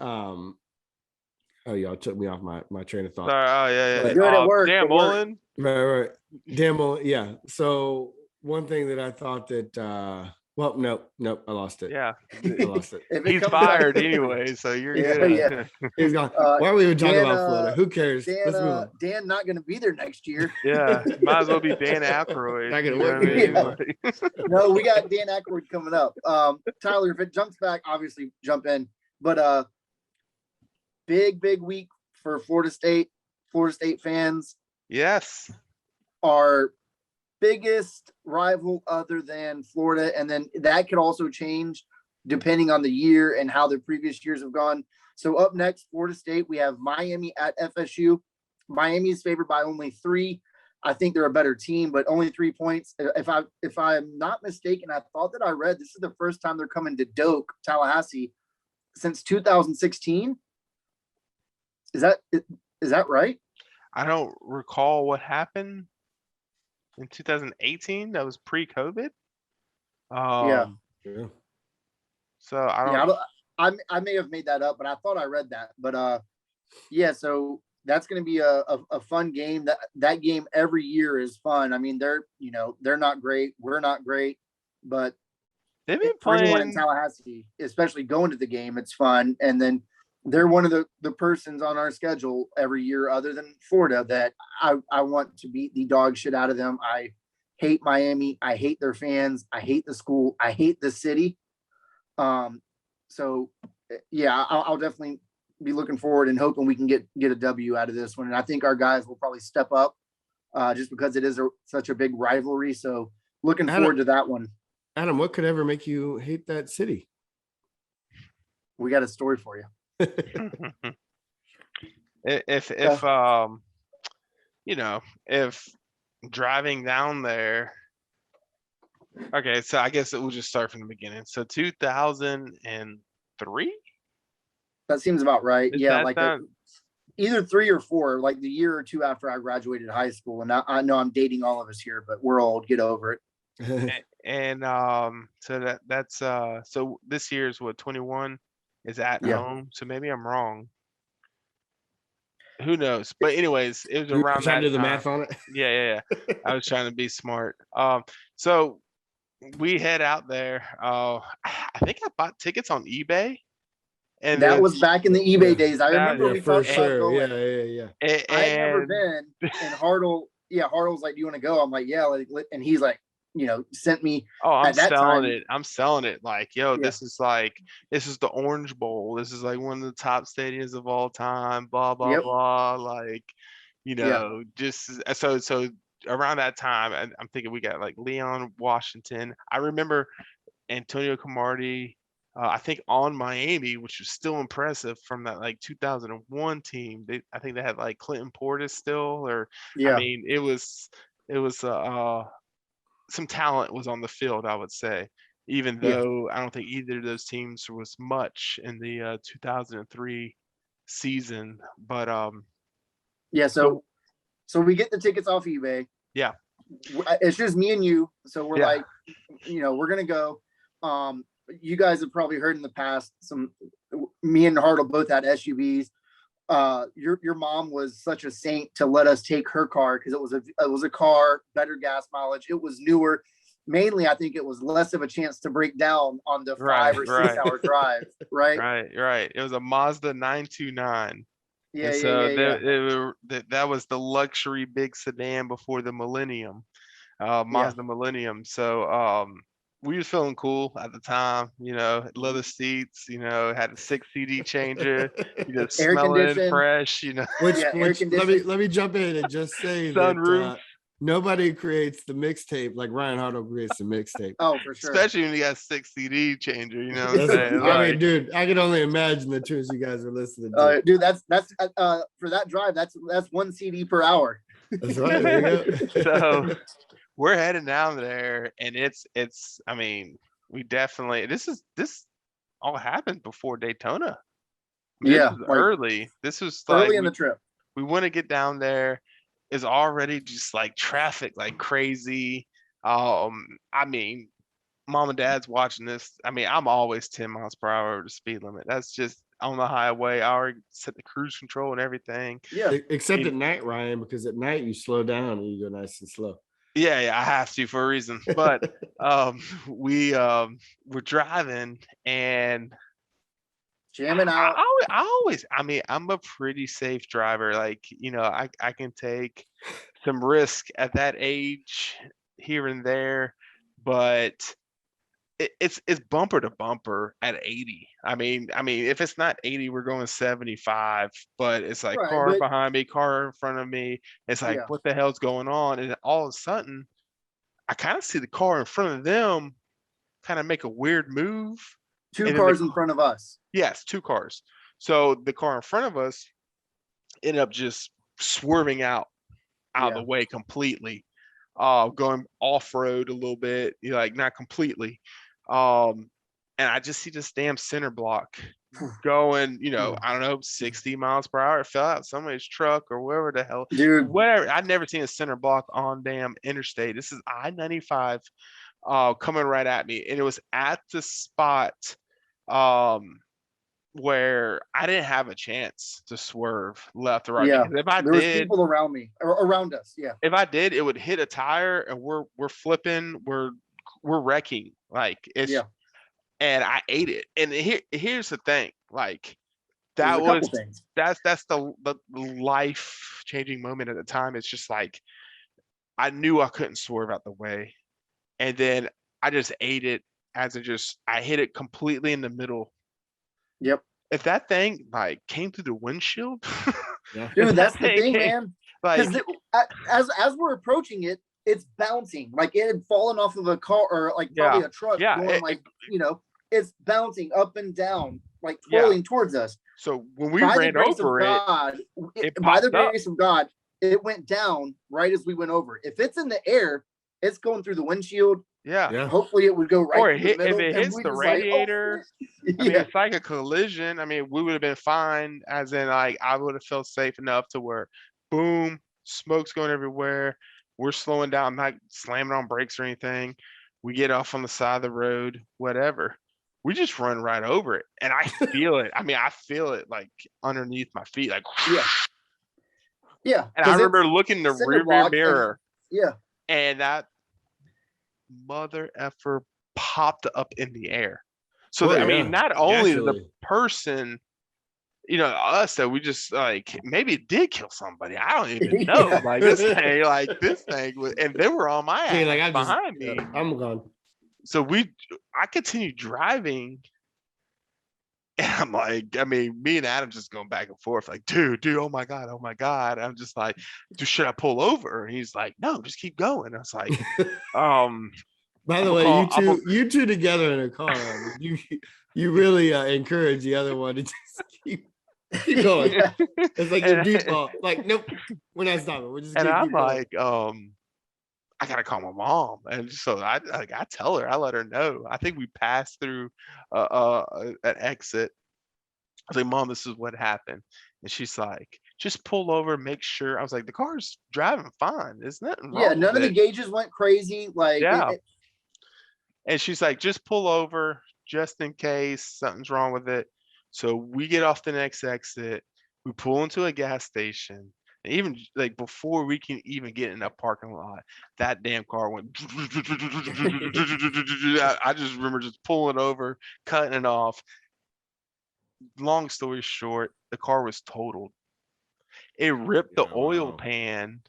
y'all took me off my train of thought. Yeah. Good at work. Dan Mullen. Right. Dan Mullen. Yeah. So one thing that I thought that nope, I lost it. Yeah, I lost it. He's fired anyway, so you're good. Yeah. He's gone. Why are we even talking about Florida? Who cares? Let's move on. Dan not going to be there next year. Yeah, might as well be Dan Aykroyd. Not gonna work. No, we got Dan Aykroyd coming up. Tyler, if it jumps back, obviously jump in. But big week for Florida State. Florida State fans. Yes. Our biggest rival other than Florida, and then that could also change depending on the year and how the previous years have gone. So up next, Florida State, we have Miami at FSU. Miami is favored by only 3. I think they're a better team, but only 3 points. If I'm not mistaken, I thought that I read this is the first time they're coming to Tallahassee since 2016. Is that right? I don't recall what happened in 2018. That was pre-COVID. Yeah. Yeah. So I don't. Yeah, I may have made that up, but I thought I read that. But yeah, so that's going to be a fun game. That game every year is fun. I mean, they're not great. We're not great, but They've been for anyone in playing. Tallahassee, especially going to the game, it's fun. And then they're one of the persons on our schedule every year, other than Florida, that I want to beat the dog shit out of them. I hate Miami. I hate their fans. I hate the school. I hate the city. So yeah, I'll definitely be looking forward and hoping we can get a W out of this one. And I think our guys will probably step up just because it is such a big rivalry. So looking forward to that one. Adam, what could ever make you hate that city? We got a story for you. if if driving down there. Okay, so I guess we'll just start from the beginning. So 2003. That seems about right. Yeah, like that either 3 or 4, like the year or 2 after I graduated high school. And I know I'm dating all of us here, but we're old. Get over it. and so that's so this year's what 21 is at Yeah. home. So maybe I'm wrong. Who knows? But anyways, it was around trying that to do the time. math on it. Yeah. I was trying to be smart. So we head out there. I think I bought tickets on eBay. And that was back in the eBay days. I remember we for talked sure. about going. Yeah. I had never been, and Hartle's like, "Do you want to go?" I'm like, "Yeah," and he's like, sent me. Oh, I'm selling time, it. I'm selling it. Like, yo, Yeah. this is the Orange Bowl. This is like one of the top stadiums of all time. Blah blah Yep. blah. Like, just so around that time, I'm thinking we got like Leon Washington. I remember Antonio Cromartie. I think on Miami, which was still impressive from that like 2001 team. I think they had like Clinton Portis still, or Yeah. I mean, it was some talent was on the field, I would say, even though I don't think either of those teams was much in the 2003 season. But yeah, so we get the tickets off eBay. Yeah, it's just me and you. So we're Yeah. like, we're gonna go. You guys have probably heard in the past me and Hartle both had SUVs. Your mom was such a saint to let us take her car because it was a car, better gas mileage. It was newer. Mainly, I think it was less of a chance to break down on the 5 or 6 hour drive. Right. Right. It was a Mazda 929. Yeah. And so Yeah. that was the luxury big sedan before the Millennium, Mazda Millennium. So we was feeling cool at the time, leather seats, had a 6 CD changer, Air smelling conditioned. fresh, Which let me jump in and just say Sunroof. that nobody creates the mixtape like Ryan Hartle creates the mixtape. Oh, for sure. Especially when you got 6 CD changer, you know what I'm saying? I mean, dude, I can only imagine the tunes you guys are listening to. Dude, that's for that drive, that's 1 CD per hour. That's right. There you go. So we're heading down there, and it's I mean, we definitely this all happened before Daytona. I mean, this was early. This was early in the trip. We want to get down there. Is already just like traffic like crazy. I mean, mom and dad's watching this. I mean, I'm always 10 miles per hour over the speed limit. That's just on the highway. I already set the cruise control and everything. Yeah. Except at night, Ryan, because at night you slow down and you go nice and slow. Yeah, I have to for a reason. But we're driving and jamming out. I'm a pretty safe driver. Like, I can take some risk at that age here and there, but it's bumper to bumper at 80. I mean, if it's not 80, we're going 75, but it's like car behind me, car in front of me. It's like, what the hell's going on? And all of a sudden, I kind of see the car in front of them kind of make a weird move. 2 cars in front of us. Yes, 2 cars. So the car in front of us ended up just swerving out. out of the way completely. Going off-road a little bit, like not completely. And I just see this damn center block going, I don't know, 60 miles per hour. It fell out somebody's truck or wherever the hell. Dude. Whatever. I've never seen a center block on damn interstate. This is I-95 coming right at me. And it was at the spot where I didn't have a chance to swerve left or right. Yeah, Because if I there was did, people around me or around us. Yeah. if I did, it would hit a tire and we're flipping, we're wrecking. Like it's and I ate it. And here's the thing, like There's a couple things. that's the life changing moment at the time. It's just like I knew I couldn't swerve out the way. And then I just ate it I hit it completely in the middle. Yep. If that thing like came through the windshield, dude, that's the thing, man. Like as we're approaching it, it's bouncing like it had fallen off of a car or like probably a truck. Going it's bouncing up and down, like twirling towards us. So when we ran over it, by the grace of God, it went down right as we went over. If it's in the air, it's going through the windshield. Yeah. Hopefully it would go right. Or if it hits the radiator. I mean, it's like a collision. I mean, we would have been fine, as in like I would have felt safe enough to where boom, smoke's going everywhere. We're slowing down, not slamming on brakes or anything. We get off on the side of the road, whatever. We just run right over it. And I feel it. I mean, I feel it like underneath my feet. Like yeah. And I remember looking in the rearview mirror. And that mother effer popped up in the air. So I mean, not only the person, us that we just like maybe it did kill somebody. I don't even know. Like this thing was, and they were on my ass behind me. I'm gone. So I continued driving. And I'm like, I mean, me and Adam just going back and forth, like, dude, oh my God. I'm just like, dude, should I pull over? And he's like, no, just keep going. I was like, by the way, you two together in a car, you really encourage the other one to just keep going. It's like your default. Like, nope, we're not stopping. We're just. And I'm like, I gotta call my mom, and so I tell her, I let her know. I think we passed through an exit. I was like, Mom, this is what happened, and she's like, just pull over, make sure. I was like, the car's driving fine. There's nothing wrong. Yeah, none of the gauges went crazy. Like, and she's like, just pull over just in case something's wrong with it. So we get off the next exit. We pull into a gas station. And even like before we can even get in that parking lot, that damn car went. I just remember just pulling over, cutting it off. Long story short, the car was totaled. It ripped the oil pan,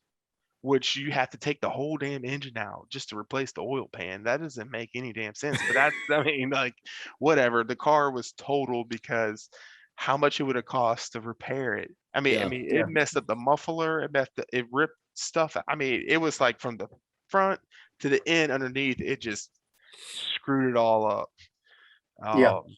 which you have to take the whole damn engine out just to replace the oil pan. That doesn't make any damn sense. But that's, I mean, like, whatever. The car was totaled because how much it would have cost to repair it. I mean, it messed up the muffler. It ripped stuff. I mean, it was like from the front to the end underneath. It just screwed it all up.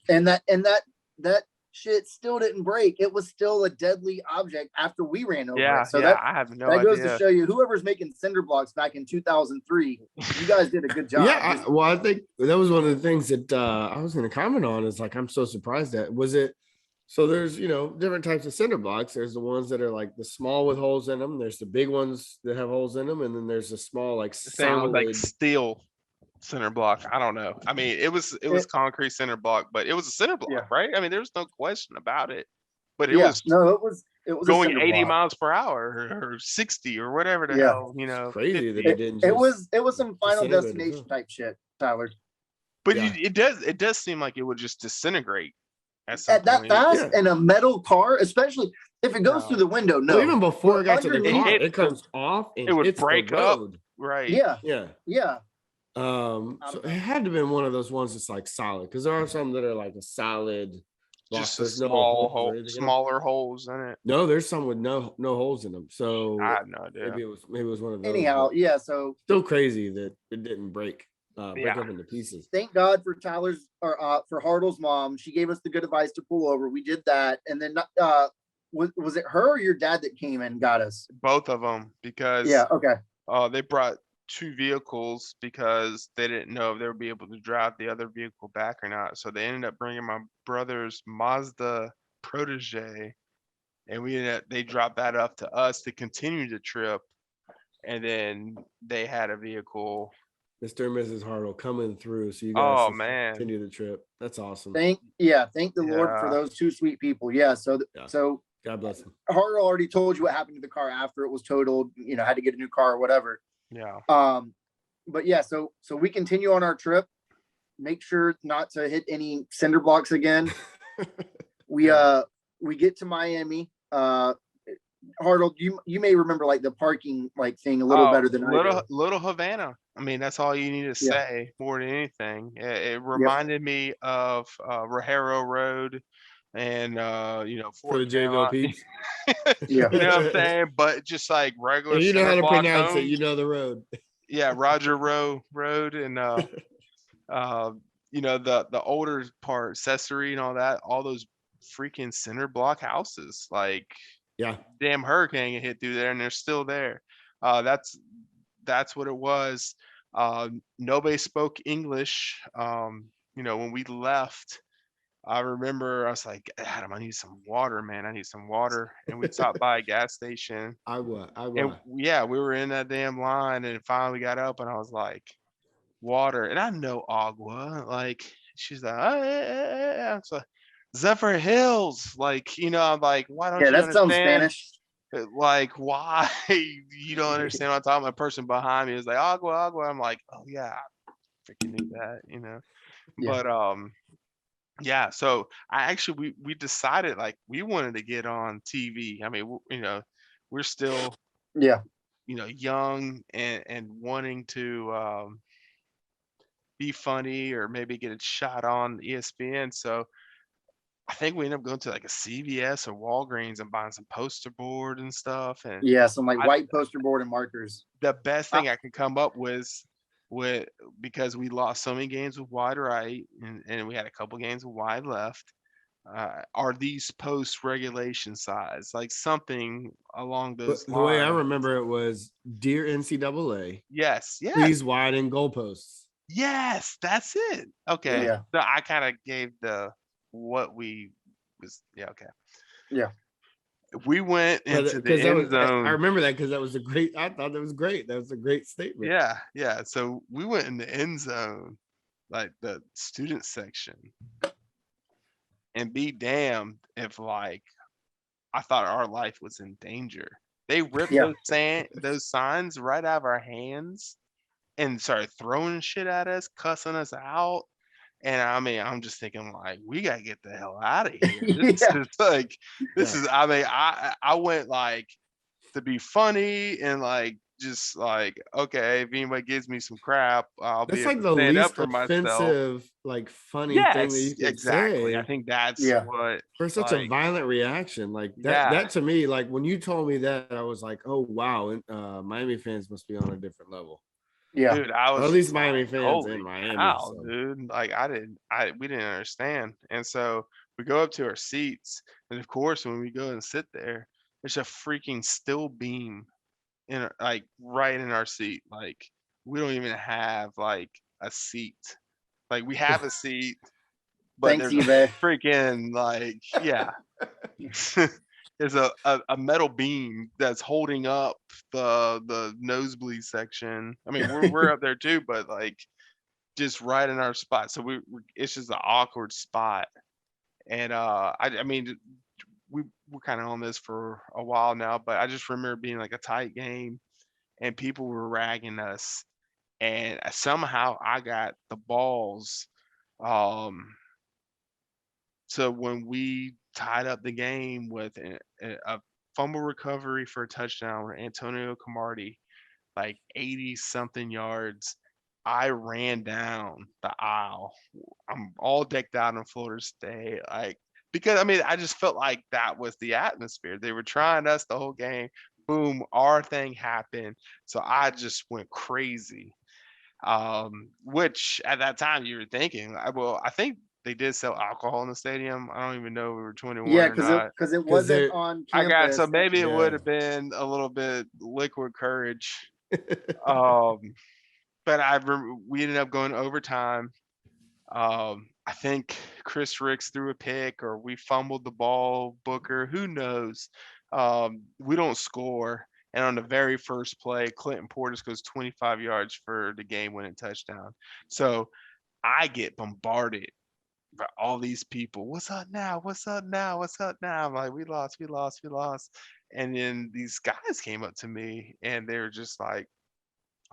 And that shit still didn't break. It was still a deadly object after we ran over it. So that, I have no idea. That goes to show you, whoever's making cinder blocks back in 2003, you guys did a good job. I think that was one of the things that I was going to comment on. Is like, I'm so surprised at. Was it? So there's, different types of cinder blocks. There's the ones that are like the small with holes in them. There's the big ones that have holes in them, and then there's the small like solid, like steel cinder block. I don't know. I mean, it was concrete cinder block, but it was a cinder block, right? I mean, there's no question about it. But it was going 80 miles per hour or 60 or whatever the hell, It's crazy that it didn't. It was some Final Destination type shit, Tyler. But it does seem like it would just disintegrate at that fast in a metal car, especially if it goes through the window. No, even before it got to the car, it comes off and it would break up. Right. Yeah. So it had to have been one of those ones that's like solid, because there are some that are like a solid, just a smaller holes in it. No, there's some with no holes in them. So I have no idea. Maybe it was one of those. Anyhow, so still crazy that it didn't break up into pieces. Thank God for Tyler's or for Hartle's mom. She gave us the good advice to pull over. We did that, and then was it her or your dad that came and got us? Both of them, because Yeah. Okay. they brought 2 vehicles because they didn't know if they would be able to drive the other vehicle back or not. So they ended up bringing my brother's Mazda Protege, and they dropped that up to us to continue the trip. And then they had a vehicle. Mr. and Mrs. Hartle coming through, so you guys Oh can man, continue the trip. That's awesome. Thank the Lord for Yeah. those 2 sweet people. Yeah. So Yeah. so God bless them. Hartle already told you what happened to the car after it was totaled. You know, had to get a new car or whatever. yeah. But yeah, so we continue on our trip. Make sure not to hit any cinder blocks again. We get to Miami. Hartle, you may remember like the parking like thing a little better than I do. Little Havana. I mean, that's all you need to say more than anything. It reminded me of Rogero Road and For the Jacksonville peeps. Yeah. You know what I'm saying? But just like regular. And you know how to pronounce homes. it. You know the road. Yeah, Roger Road and the older part, Accessory and all that, all those freaking cinder block houses. Like Yeah. damn hurricane hit through there and they're still there. That's what it was. Nobody spoke English. When we left, I remember I was like, Adam, I need some water, man. I need some water. And we stopped by a gas station. Agua. And yeah, we were in that damn line and finally got up and I was like, water. And I know agua. Like, she's like, oh, yeah. So Zephyr Hills. Like, I'm like, why don't you that sounds understand? Spanish. Like, why you don't understand what I'm talking about? A person behind me is like, agua. I'm like, oh yeah, I freaking knew that, Yeah. But yeah, so I actually we decided like we wanted to get on TV. I mean, we're still young and wanting to be funny or maybe get a shot on ESPN. So I think we ended up going to like a CVS or Walgreens and buying some poster board and stuff. And some like white poster board and markers. the best thing I could come up with because we lost so many games with wide right and we had a couple games with wide left, are these post regulation size, like something along those lines. The way I remember it was, dear NCAA, yes, please widen goalposts. Yes, that's it. Okay. Yeah. So I kind of gave what we was. Yeah. Okay. Yeah. We went into the end zone. I remember that because that was I thought that was great. That was a great statement. Yeah. So we went in the end zone, like the student section, and be damned if like I thought our life was in danger. They ripped those signs right out of our hands and started throwing shit at us, cussing us out. And I mean, I'm just thinking like, we gotta get the hell out of here. This is I mean, I went like to be funny and like just like, okay, if anybody gives me some crap, I'll be able to stand up for myself. Offensive, like funny thing that you could say. I think that's what for such a violent reaction like that. That to me, like when you told me that, I was like, oh wow, and Miami fans must be on a different level. Yeah, dude, I was at least Miami fans in Miami. Cow, dude, like we didn't understand, and so we go up to our seats, and of course, when we go and sit there, there's a freaking steel beam in like right in our seat. Like we don't even have like a seat. Like we have a seat, but there's a freaking like there's a metal beam that's holding up the nosebleed section. I mean, we're up there too, but like just right in our spot. So it's just an awkward spot. And I mean, we're kind of on this for a while now, but I just remember being like a tight game and people were ragging us. And somehow I got the balls. So when we tied up the game with a fumble recovery for a touchdown where Antonio Camardi, like 80 something yards, I ran down the aisle. I'm all decked out in Florida State. Like, because I mean, I just felt like that was the atmosphere. They were trying us the whole game. Boom, our thing happened. So I just went crazy. Which at that time you were thinking, well, I think they did sell alcohol in the stadium. I don't even know if we were 21 Yeah, or not. because it wasn't they're- on I got campus. so maybe it would Yeah. have been a little bit liquid courage. Um, but we ended up going to overtime. I think Chris Ricks threw a pick or we fumbled the ball, Booker, who knows? We don't score. And on the very first play, Clinton Portis goes 25 yards for the game-winning touchdown. So I get bombarded by all these people. What's up now? What's up now? What's up now? I'm like, we lost. And then these guys came up to me and they were just like,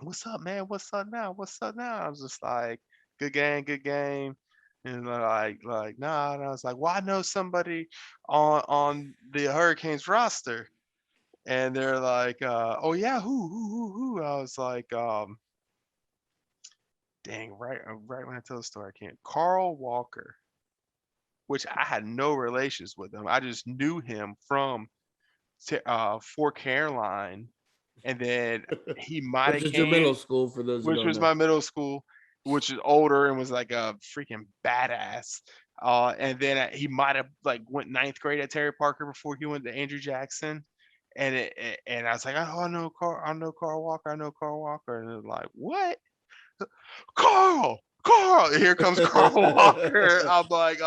what's up, man? What's up now? What's up now? I was just like, good game, good game. And they're like, nah. And I was like, well, I know somebody on the Hurricanes roster. And they're like, oh yeah, who? I was like, dang, right when I tell the story, I can't. Carl Walker, which I had no relations with him. I just knew him from Fort Caroline. And then he might Which have is your middle came, school for those who which don't was know. my middle school, which is older and was like a freaking badass. And then he might have like went ninth grade at Terry Parker before he went to Andrew Jackson. And and I was like, oh, I know Carl Walker, And they're like, what? Carl, here comes Carl Walker. I'm like,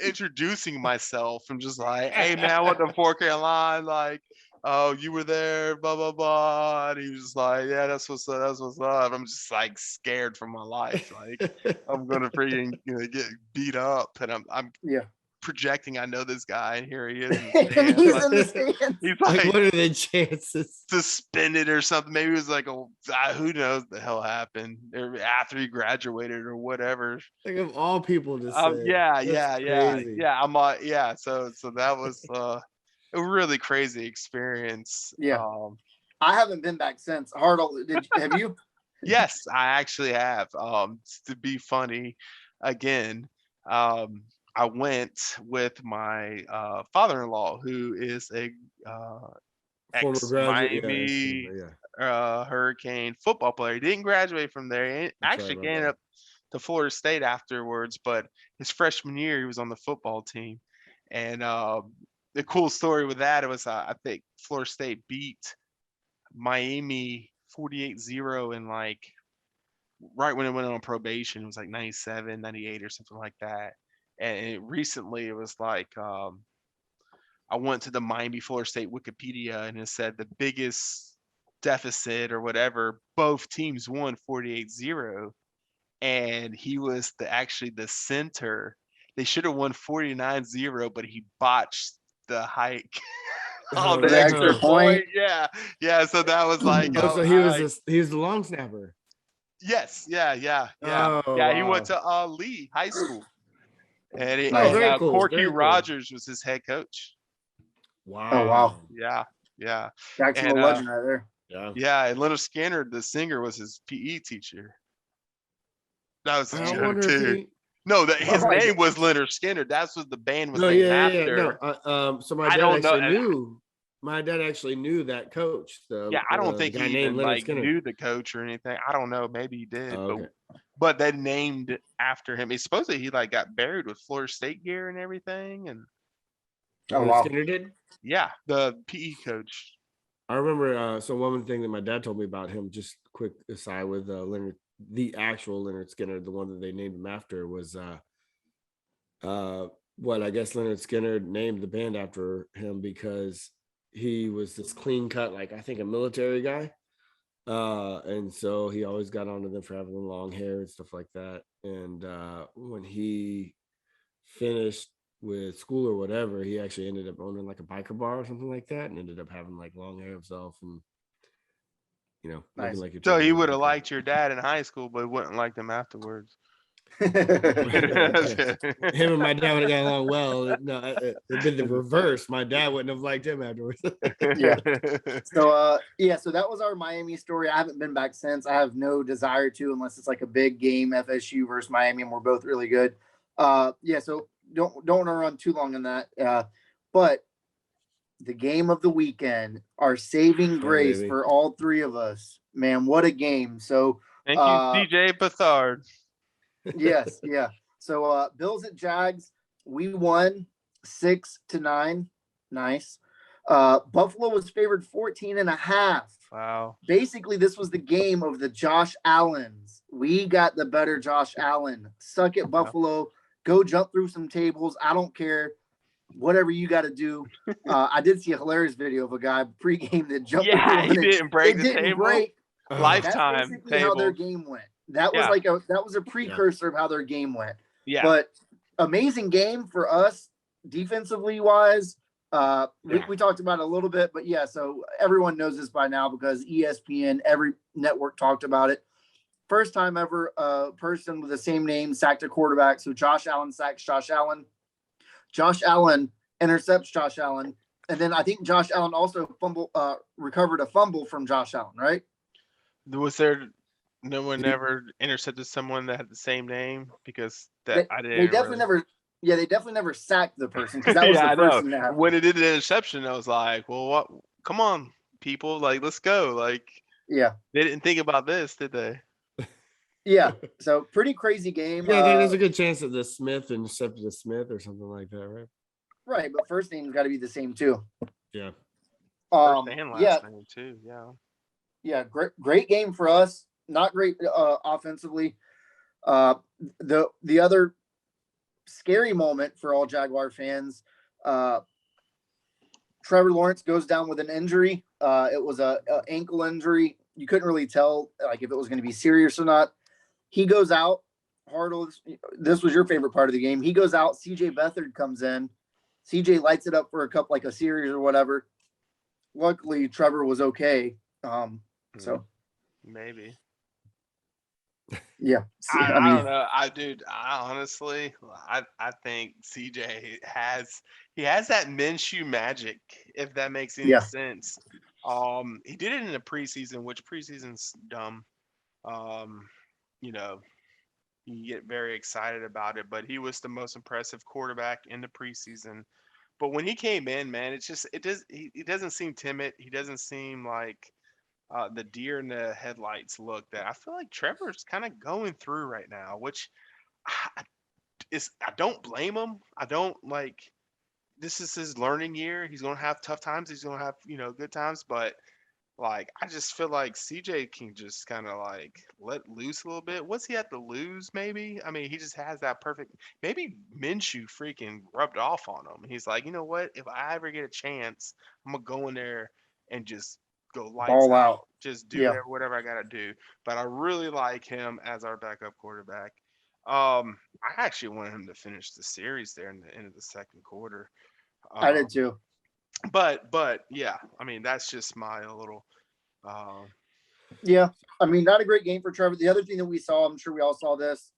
introducing myself and just like, hey man, I went to Fort Caroline, like, oh, you were there, blah blah blah. And he was just like, yeah, that's what's up. I'm just like scared for my life, like I'm gonna freaking get beat up, and I'm Yeah. projecting I know this guy, and here he is in the And stands. he's Like, in the stands. he's Like, like what are the chances? suspended or something. Maybe it was like who knows the hell happened, or after he graduated or whatever. Like, of all people to say. Yeah. Crazy. I'm like, yeah. So that was a really crazy experience. Yeah. I haven't been back since. Hartle, have you? Yes, I actually have. To be funny, again, I went with my father-in-law, who is a Former graduate. ex-Miami Yeah. Hurricane football player. He didn't graduate from there. He That's actually right, my ended bad. up to Florida State afterwards, but his freshman year he was on the football team. And the cool story with that, it was I think Florida State beat Miami 48-0 in like right when it went on probation. It was like 97, 98 or something like that. And recently it was like I went to the Miami Florida State Wikipedia and it said the biggest deficit or whatever, both teams won 48-0. And he was actually the center. They should have won 49-0, but he botched the hike on the extra point. Yeah. So that was like, Oh, so he was the long snapper. yes, yeah. Oh, He went wow. to Lee High School, and very cool, Corky very cool. Rogers was his head coach. Wow. Oh, wow. Yeah. Jacksonville And, legend right there. Yeah. And Leonard Skinner, the singer, was his PE teacher. That was a I joke wonder too. if he. No, his Oh, name was Leonard Skinner. That's what the band was No, named yeah. after. No, so my I dad don't know. actually knew. My dad actually knew that coach. I don't think the guy he named even Leonard like Skinner. knew the coach or anything. I don't know. Maybe he did, Oh, okay. but they named after him. It's supposedly he like got buried with Florida State gear and everything. And Oh, Leonard wow. Skinner did. yeah, the PE coach. I remember. So one thing that my dad told me about him, just quick aside with Leonard, the actual Leonard Skinner, the one that they named him after, was what I guess Leonard Skinner named the band after him because he was this clean cut, like I think a military guy. And so he always got onto them for having long hair and stuff like that. And when he finished with school or whatever, he actually ended up owning like a biker bar or something like that, and ended up having like long hair himself, and looking Nice. like your So he typical would have biker. liked your dad in high school, but wouldn't like him afterwards. Him and my dad would have got along well. No, it'd been the reverse. My dad wouldn't have liked him afterwards. Yeah. So so that was our Miami story. I haven't been back since. I have no desire to, unless it's like a big game, FSU versus Miami, and we're both really good. So don't want to run too long on that. But the game of the weekend, our saving grace baby. for all three of us. Man, what a game. So Thank you, CJ Bethard. yes, yeah. So Bills at Jags, we won 6-9. Nice. Buffalo was favored 14.5. Wow. Basically, this was the game of the Josh Allens. We got the better Josh Allen. Suck it, Buffalo. Go jump through some tables. I don't care. Whatever you got to do. I did see a hilarious video of a guy pregame that jumped through Yeah, he one. didn't break It the didn't table. break. Lifetime That's basically how their table. game went. That was Yeah. that was a precursor of how their game went. Yeah. But amazing game for us defensively wise. We talked about it a little bit, but yeah, so everyone knows this by now because ESPN, every network talked about it. First time ever a person with the same name sacked a quarterback. So Josh Allen sacks Josh Allen. Josh Allen intercepts Josh Allen. And then I think Josh Allen also recovered a fumble from Josh Allen, right? Was there no one ever intercepted someone that had the same name? Because that I didn't. They definitely never. Yeah, they definitely never sacked the person because that was Yeah, the I first know. thing that happened. When it did the interception, I was like, well, what? Come on, people. Like, let's go. Like, Yeah. they didn't think about this, did they? Yeah. So pretty crazy game. Yeah, I think there's a good chance that the Smith intercepted the Smith or something like that, right? Right, but first name's got to be the same too. Yeah. First and last name too. Yeah. Yeah, great game for us. Not great offensively. The other scary moment for all Jaguar fans, Trevor Lawrence goes down with an injury. It was a ankle injury. You couldn't really tell like if it was going to be serious or not. He goes out. Hartle, this was your favorite part of the game. He goes out. CJ Beathard comes in. CJ lights it up for a series or whatever. Luckily, Trevor was okay. So maybe. Yeah. I don't know. I honestly, I think CJ has that Minshew magic, if that makes any sense. He did it in the preseason, which preseason's dumb. You get very excited about it, but he was the most impressive quarterback in the preseason. But when he came in, man, he doesn't seem timid. He doesn't seem like the deer in the headlights look that I feel like Trevor's kind of going through right now, which I don't blame him. I don't like. This is his learning year. He's gonna have tough times. He's gonna have good times, but like I just feel like CJ can just kind of like let loose a little bit. What's he have to lose? Maybe. I mean, he just has that perfect. Maybe Minshew freaking rubbed off on him. He's like, you know what? If I ever get a chance, I'm gonna go in there and just go lights out. Just do whatever I gotta do. But I really like him as our backup quarterback. I actually wanted him to finish the series there in the end of the second quarter. I did too. But yeah, I mean that's just my little. Yeah, I mean not a great game for Trevor. The other thing that we saw, I'm sure we all saw this.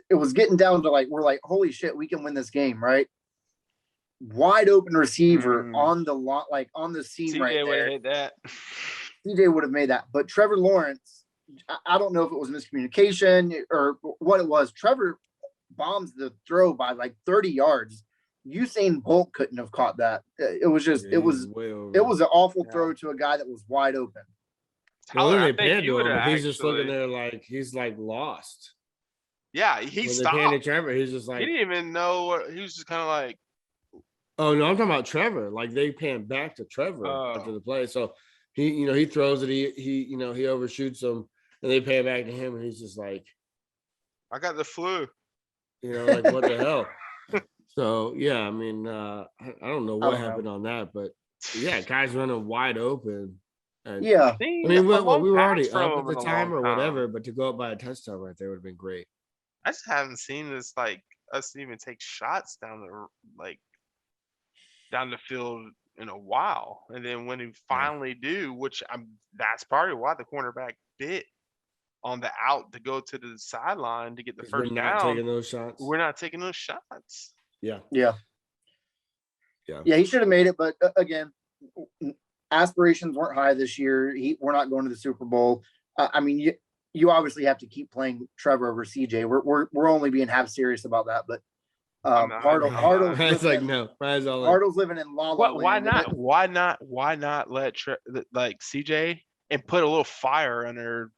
It was getting down to like we're like, holy shit, we can win this game, right? Wide open receiver on the lot, like on the seam CJ right there. would have hit that. CJ would have made that, but Trevor Lawrence, I don't know if it was miscommunication or what it was. Trevor bombs the throw by like 30 yards. Usain Bolt couldn't have caught that. It was just it was an awful throw to a guy that was wide open. Tyler, they panned to him, but he's just looking there like he's like lost. Yeah, he stopped. They panned to Trevor, he's just like he didn't even know what he was just kind of like. Oh no, I'm talking about Trevor. Like they panned back to Trevor after the play. So he throws it, he overshoots him, and they pan back to him, and he's just like, I got the flu. Like what the hell? So yeah, I mean, I don't know what happened on that, but yeah, guys running wide open. And, yeah, I mean, we were already up at the time or whatever, but to go up by a touchdown right there would have been great. I just haven't seen this like us even take shots down the field in a while, and then when we finally do, that's probably why the cornerback bit on the out to go to the sideline to get the first down. We're not taking those shots. We're not taking those shots. Yeah. He should have made it, but again, aspirations weren't high this year. We're not going to the Super Bowl. I mean, you obviously have to keep playing Trevor over CJ. We're only being half serious about that, but Hartle's like no. Hartle's living in la la land. Why not let like CJ and put a little fire under,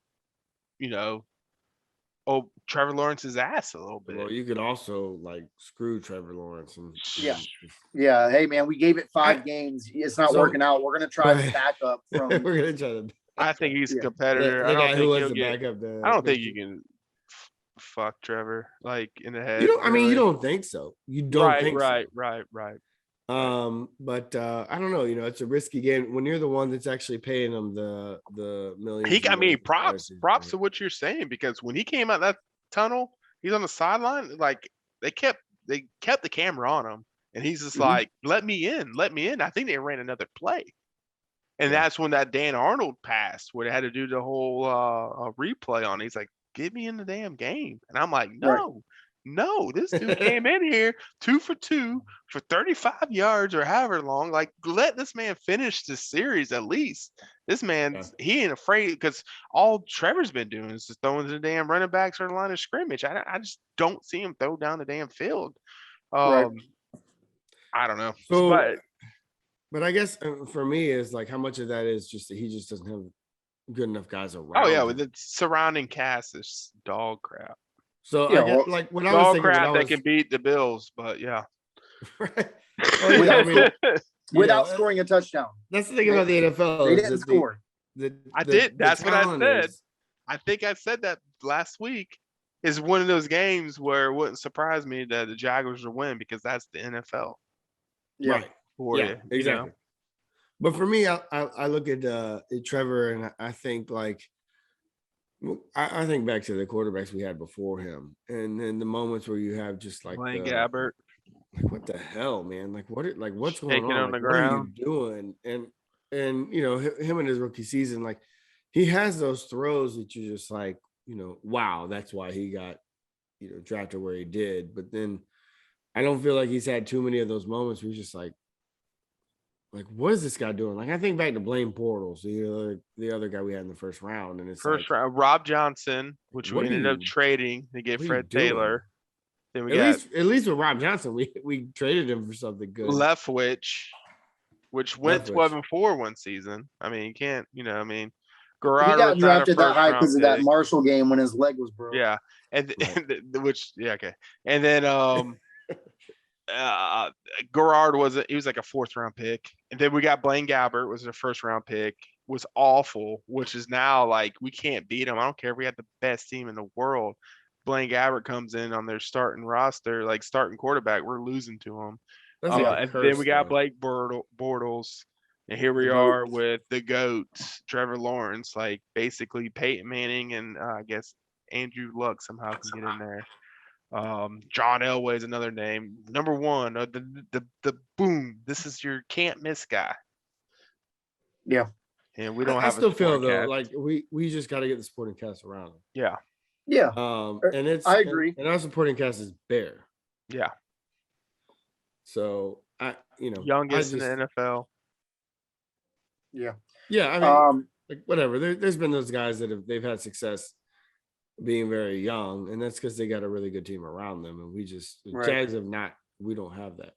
Trevor Lawrence's ass a little bit. Well, you could also like screw Trevor Lawrence and Yeah. Hey man, we gave it 5 games. It's not working out. We're gonna try the backup from. We're gonna try to. I think he's a competitor. The guy who was the backup. I don't think you can fuck Trevor like in the head. You don't. I mean, you don't think so. You don't think so. Right. But I don't know. It's a risky game when you're the one that's actually paying him the millions. Props to what you're saying, because when he came out that tunnel, he's on the sideline. Like they kept the camera on him, and he's just like, "Let me in." I think they ran another play, and that's when that Dan Arnold pass, where they had to do the whole replay on it. He's like, "Get me in the damn game," and I'm like, "No." No, this dude came in here 2 for 2 for 35 yards or however long. Like, let this man finish this series at least. This man, he ain't afraid, because all Trevor's been doing is just throwing the damn running backs or the line of scrimmage. I just don't see him throw down the damn field. I don't know. But I guess for me is like how much of that is just that he just doesn't have good enough guys around. Oh yeah, with the surrounding cast is dog crap. So I guess, like when I was thinking, crap that can beat the Bills, but yeah, without scoring a touchdown. That's the thing about the NFL. They didn't score. That's what I said. I think I said that last week. Is one of those games where it wouldn't surprise me that the Jaguars will win, because that's the NFL. Yeah, right. Exactly. But for me, I look at Trevor, and I think like. I think back to the quarterbacks we had before him, and then the moments where you have just like Blaine Gabbert, like what the hell, man? Like what's going on the ground? What are you doing? And him in his rookie season, like he has those throws that you're just like, wow, that's why he got drafted where he did. But then I don't feel like he's had too many of those moments where he's just like what is this guy doing? Like I think back to Blaine Bortles, the other guy we had in the first round, and it's first round Rob Johnson, which we ended up trading to get Fred Taylor. Then we at least with Rob Johnson, we traded him for something good. Leftwich, which went 12-4 one season. I mean, you can't, Gerardo he got drafted that high because of that Marshall game when his leg was broke. Yeah, and then Gerard was like a 4th round pick, and then we got Blaine Gabbert was a 1st round pick, was awful, which is now like we can't beat him. I don't care if we had the best team in the world. Blaine Gabbert comes in on their starting roster, like starting quarterback, we're losing to him. And then we got Blake Bortles, and here we are with the GOAT, Trevor Lawrence, like basically Peyton Manning, and I guess Andrew Luck somehow can get in there. John Elway is another name. Number 1, the boom. This is your can't miss guy. Yeah, and we don't have. I still feel though like we just got to get the supporting cast around him. Yeah. And I agree. And our supporting cast is bare. Yeah. So youngest in the NFL. Yeah. Yeah. I mean, like whatever. There's been those guys that they've had success being very young, and that's because they got a really good team around them, and we just Jags have not. We don't have that.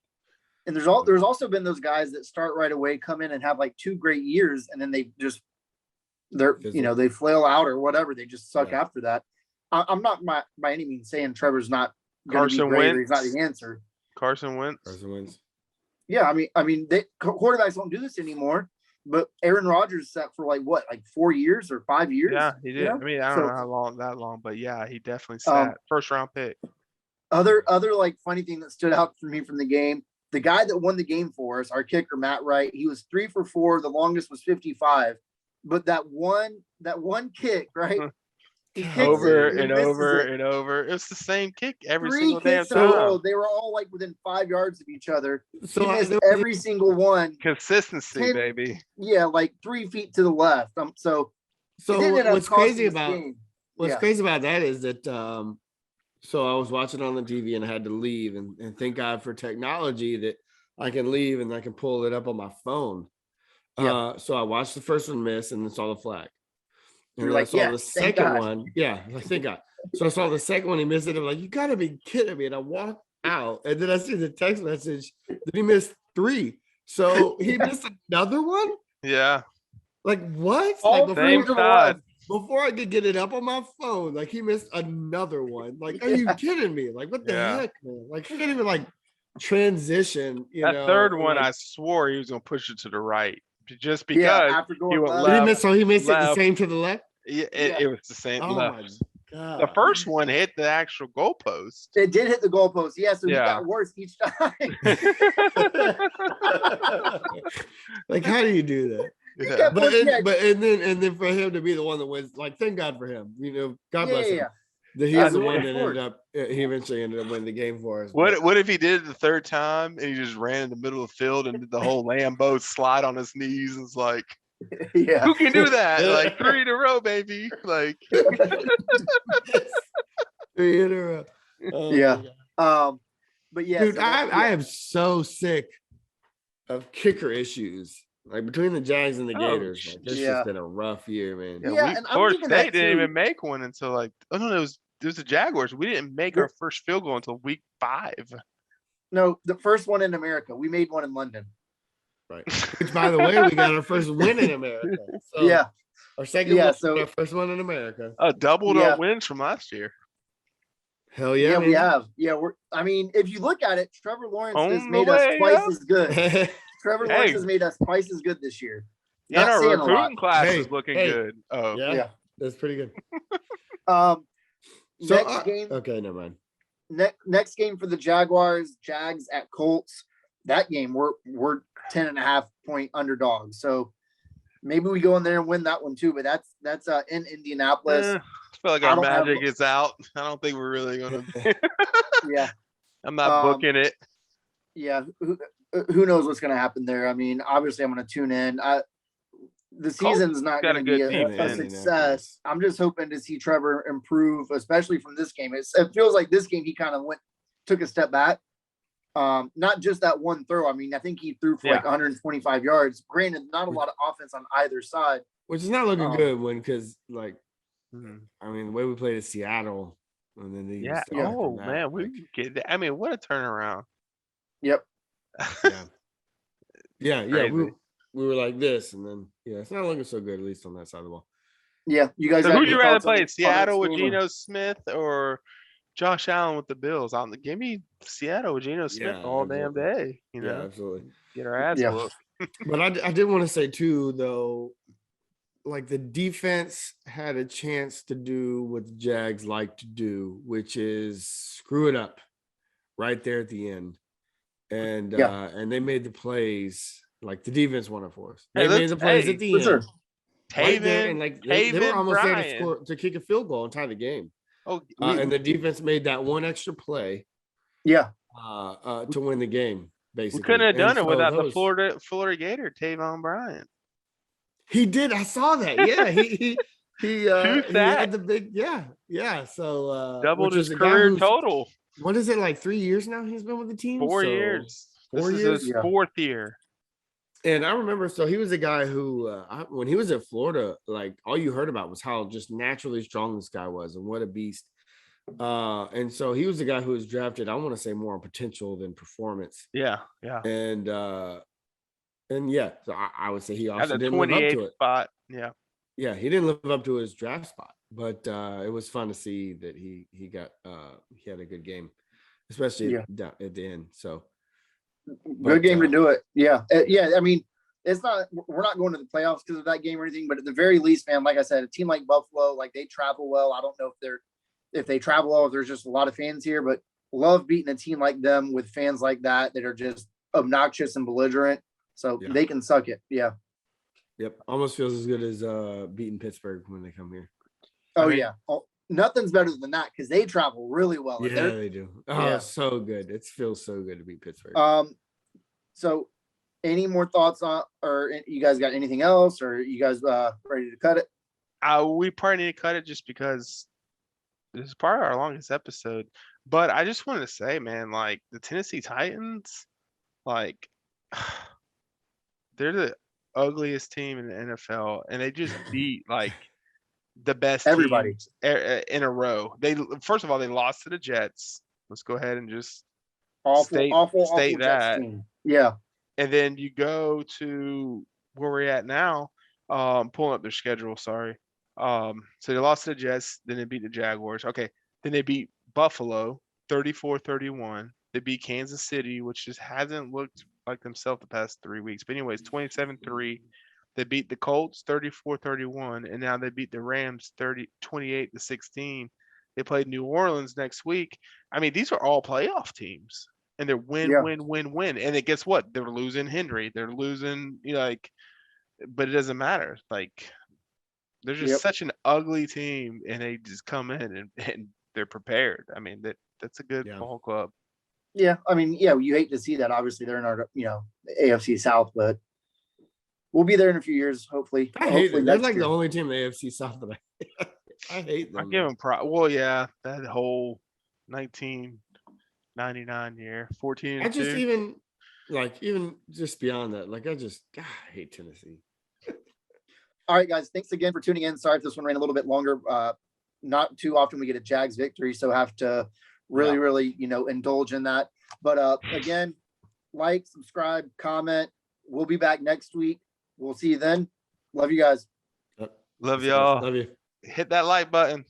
And there's also been those guys that start right away, come in and have like 2 great years, and then they flail out or whatever. They just suck after that. I'm not by any means saying Trevor's not going to be great or he's not the answer. Carson Wentz. Yeah, I mean, quarterbacks don't do this anymore. But Aaron Rodgers sat for like 4 years or 5 years? Yeah, he did. I mean, I don't know that long, but yeah, he definitely sat. 1st round pick. Other like funny thing that stood out for me from the game, the guy that won the game for us, our kicker Matt Wright, he was 3 for 4. The longest was 55. But that one kick, right? Over and over and over. It's the same kick every single damn time. They were all like within 5 yards of each other. So he missed every single one. Consistency, baby. Yeah, like 3 feet to the left. So what's crazy about that is that so I was watching on the TV and I had to leave, and thank God for technology that I can leave and I can pull it up on my phone. Yeah. So I watched the first one miss and then saw the flag. And I saw the second one. Yeah, thank God. So I saw the second one. He missed it. I'm like, you got to be kidding me. And I walked out. And then I see the text message that he missed 3. So he missed another one? Yeah. Like what? All like same side. before I could get it up on my phone, like he missed another one. Like, are you kidding me? Like, what the Yeah. heck, man? Like, he can't even like transition. That third one, like, I swore he was gonna push it to the right, just Yeah, because after he going went left. he left. missed. So he missed it the left. same to the left. Yeah, Yeah. it was the same Oh my left. god! The first one hit the actual goalpost. It did hit the goalpost. Yeah, so he Yeah. got worse each time. Like, how do you do that? Yeah. But Yeah. and then for him to be the one that wins, like, thank God for him. God bless him. Yeah. That Yeah, he's the so one going that forward. he eventually ended up winning the game for us. What if he did it the third time and he just ran in the middle of the field and did the whole Lambo slide on his knees? And it's like, Yeah. who can do that? Like 3 in a row, baby. Like, 3 in a row. Oh my Yeah. God. But yeah, Dude, so that- I am so sick of kicker issues. Like, between the Jags and the Oh, Gators, like, this yeah. has been a rough year, man. Yeah, and I'm Florida thinking State that didn't too. even make one until like, oh no, it was the Jaguars. We didn't make our first field goal until week 5. No, the first one in America. We made one in London. Right. Which, by the way, we got our first win in America. So Yeah. our second Yeah, one, so- our first one in America. Doubled Yeah. our wins from last year. Hell Yeah, yeah, we have. Yeah, I mean, if you look at it, Trevor Lawrence has On the made us way twice up. as good. Trevor Lawrence Hey. has made us twice as good this year. And Not our saying a lot. recruiting class Hey, is looking hey. good. Oh, Yeah, Yeah. that's pretty good. So So game. okay, never mind. Next game for the Jaguars, Jags at Colts. That game we're 10.5 point underdogs. So maybe we go in there and win that one too. But that's in Indianapolis. I feel like I our don't have- magic is out. I don't think we're really gonna. Yeah, I'm not booking it. yeah. Who knows what's going to happen there? I mean, obviously I'm going to tune in. The season's not got going a to be good team, a man. success. I'm just hoping to see Trevor improve, especially from this game. It feels like this game he kind of took a step back. Not just that one throw. I mean, I think he threw for like 125 yards. Granted, not a lot of offense on either side. Which is not looking good because, like, Mhm. I mean, the way we played at Seattle, and then they Yeah. just started Oh from that, man, we like, could get that. I mean, what a turnaround. Yep. yeah. Crazy. We were like this, and then it's not looking so good, at least on that side of the ball. Yeah. You guys. So got who'd you any rather thoughts on play? Seattle with schools or- Geno Smith or Josh Allen with the Bills? Give me Seattle with Geno Smith Yeah, all damn absolutely. day. Yeah, absolutely. Get our ass Yeah. whooped. But I did want to say too, though, like, the defense had a chance to do what the Jags like to do, which is screw it up right there at the end. And and they made the plays. Like, the defense won it for us. They made the plays at the For end. sure. Right there, and like they were Taven almost there to Bryan. score, to kick a field goal and tie the game. Oh, And the defense made that one extra play Yeah. to win the game. Basically, we couldn't have And done it so without the those- Florida Gator, Tavon Bryant. He did. I saw that. Yeah, he Two had sacks. the big yeah. So Doubled which is his the guy career who's- total. What is it, like 3 years now? He's been with the team. 4 So, years. 4 This years. is his 4th year. And I remember, so he was a guy who, when he was at Florida, like, all you heard about was how just naturally strong this guy was and what a beast. And so he was the guy who was drafted, I want to say, more on potential than performance. Yeah. And yeah, so I would say he At also the didn't live up to 28th it. spot. Yeah. Yeah, he didn't live up to his draft spot, but it was fun to see that he had a good game, especially at the end. So Good game to do it. Yeah. Yeah. I mean, we're not going to the playoffs because of that game or anything, but at the very least, man, like I said, a team like Buffalo, like, they travel well. I don't know if they travel well, if there's just a lot of fans here, but love beating a team like them with fans like that are just obnoxious and belligerent. So they can suck it. Yeah. Yep. Almost feels as good as beating Pittsburgh when they come here. Oh, yeah. Nothing's better than that because they travel really well. Yeah, they do. Oh, Yeah. so good. It feels so good to beat Pittsburgh. So any more thoughts on, or you guys got anything else, or you guys ready to cut it? We probably need to cut it just because this is probably our longest episode. But I just wanted to say, man, like, the Tennessee Titans, like, they're the ugliest team in the NFL, and they just beat, like, the best Everybody. teams in a row. First of all, they lost to the Jets. Let's go ahead and just Awful state Jets that. team. Yeah. And then you go to where we're at now, pulling up their schedule, sorry. So they lost to the Jets, then they beat the Jaguars. Okay, then they beat Buffalo 34-31. They beat Kansas City, which just hasn't looked like themselves the past 3 weeks. But anyways, 27-3. They beat the Colts 34-31, and now they beat the Rams 28-16. They played New Orleans next week. I mean, these are all playoff teams, and they're win, Yeah. win, win, win. And then guess what? They're losing Henry. They're losing, but it doesn't matter. Like, they're just Yep. such an ugly team, and they just come in and they're prepared. I mean, that's a good Yeah. ball club. Yeah, I mean, yeah, you hate to see that. Obviously, they're in our, AFC South, but we'll be there in a few years, hopefully. I hate Hopefully them. They're next like year. the only team in the AFC South that I hate I them. give them well, yeah, that whole 1999 year, 14 I and just 2. even just beyond that, I hate Tennessee. All right, guys, thanks again for tuning in. Sorry if this one ran a little bit longer. Not too often we get a Jags victory, so have to really, indulge in that. But again, like, subscribe, comment. We'll be back next week. We'll see you then. Love you guys. Love y'all. Love you. Hit that like button.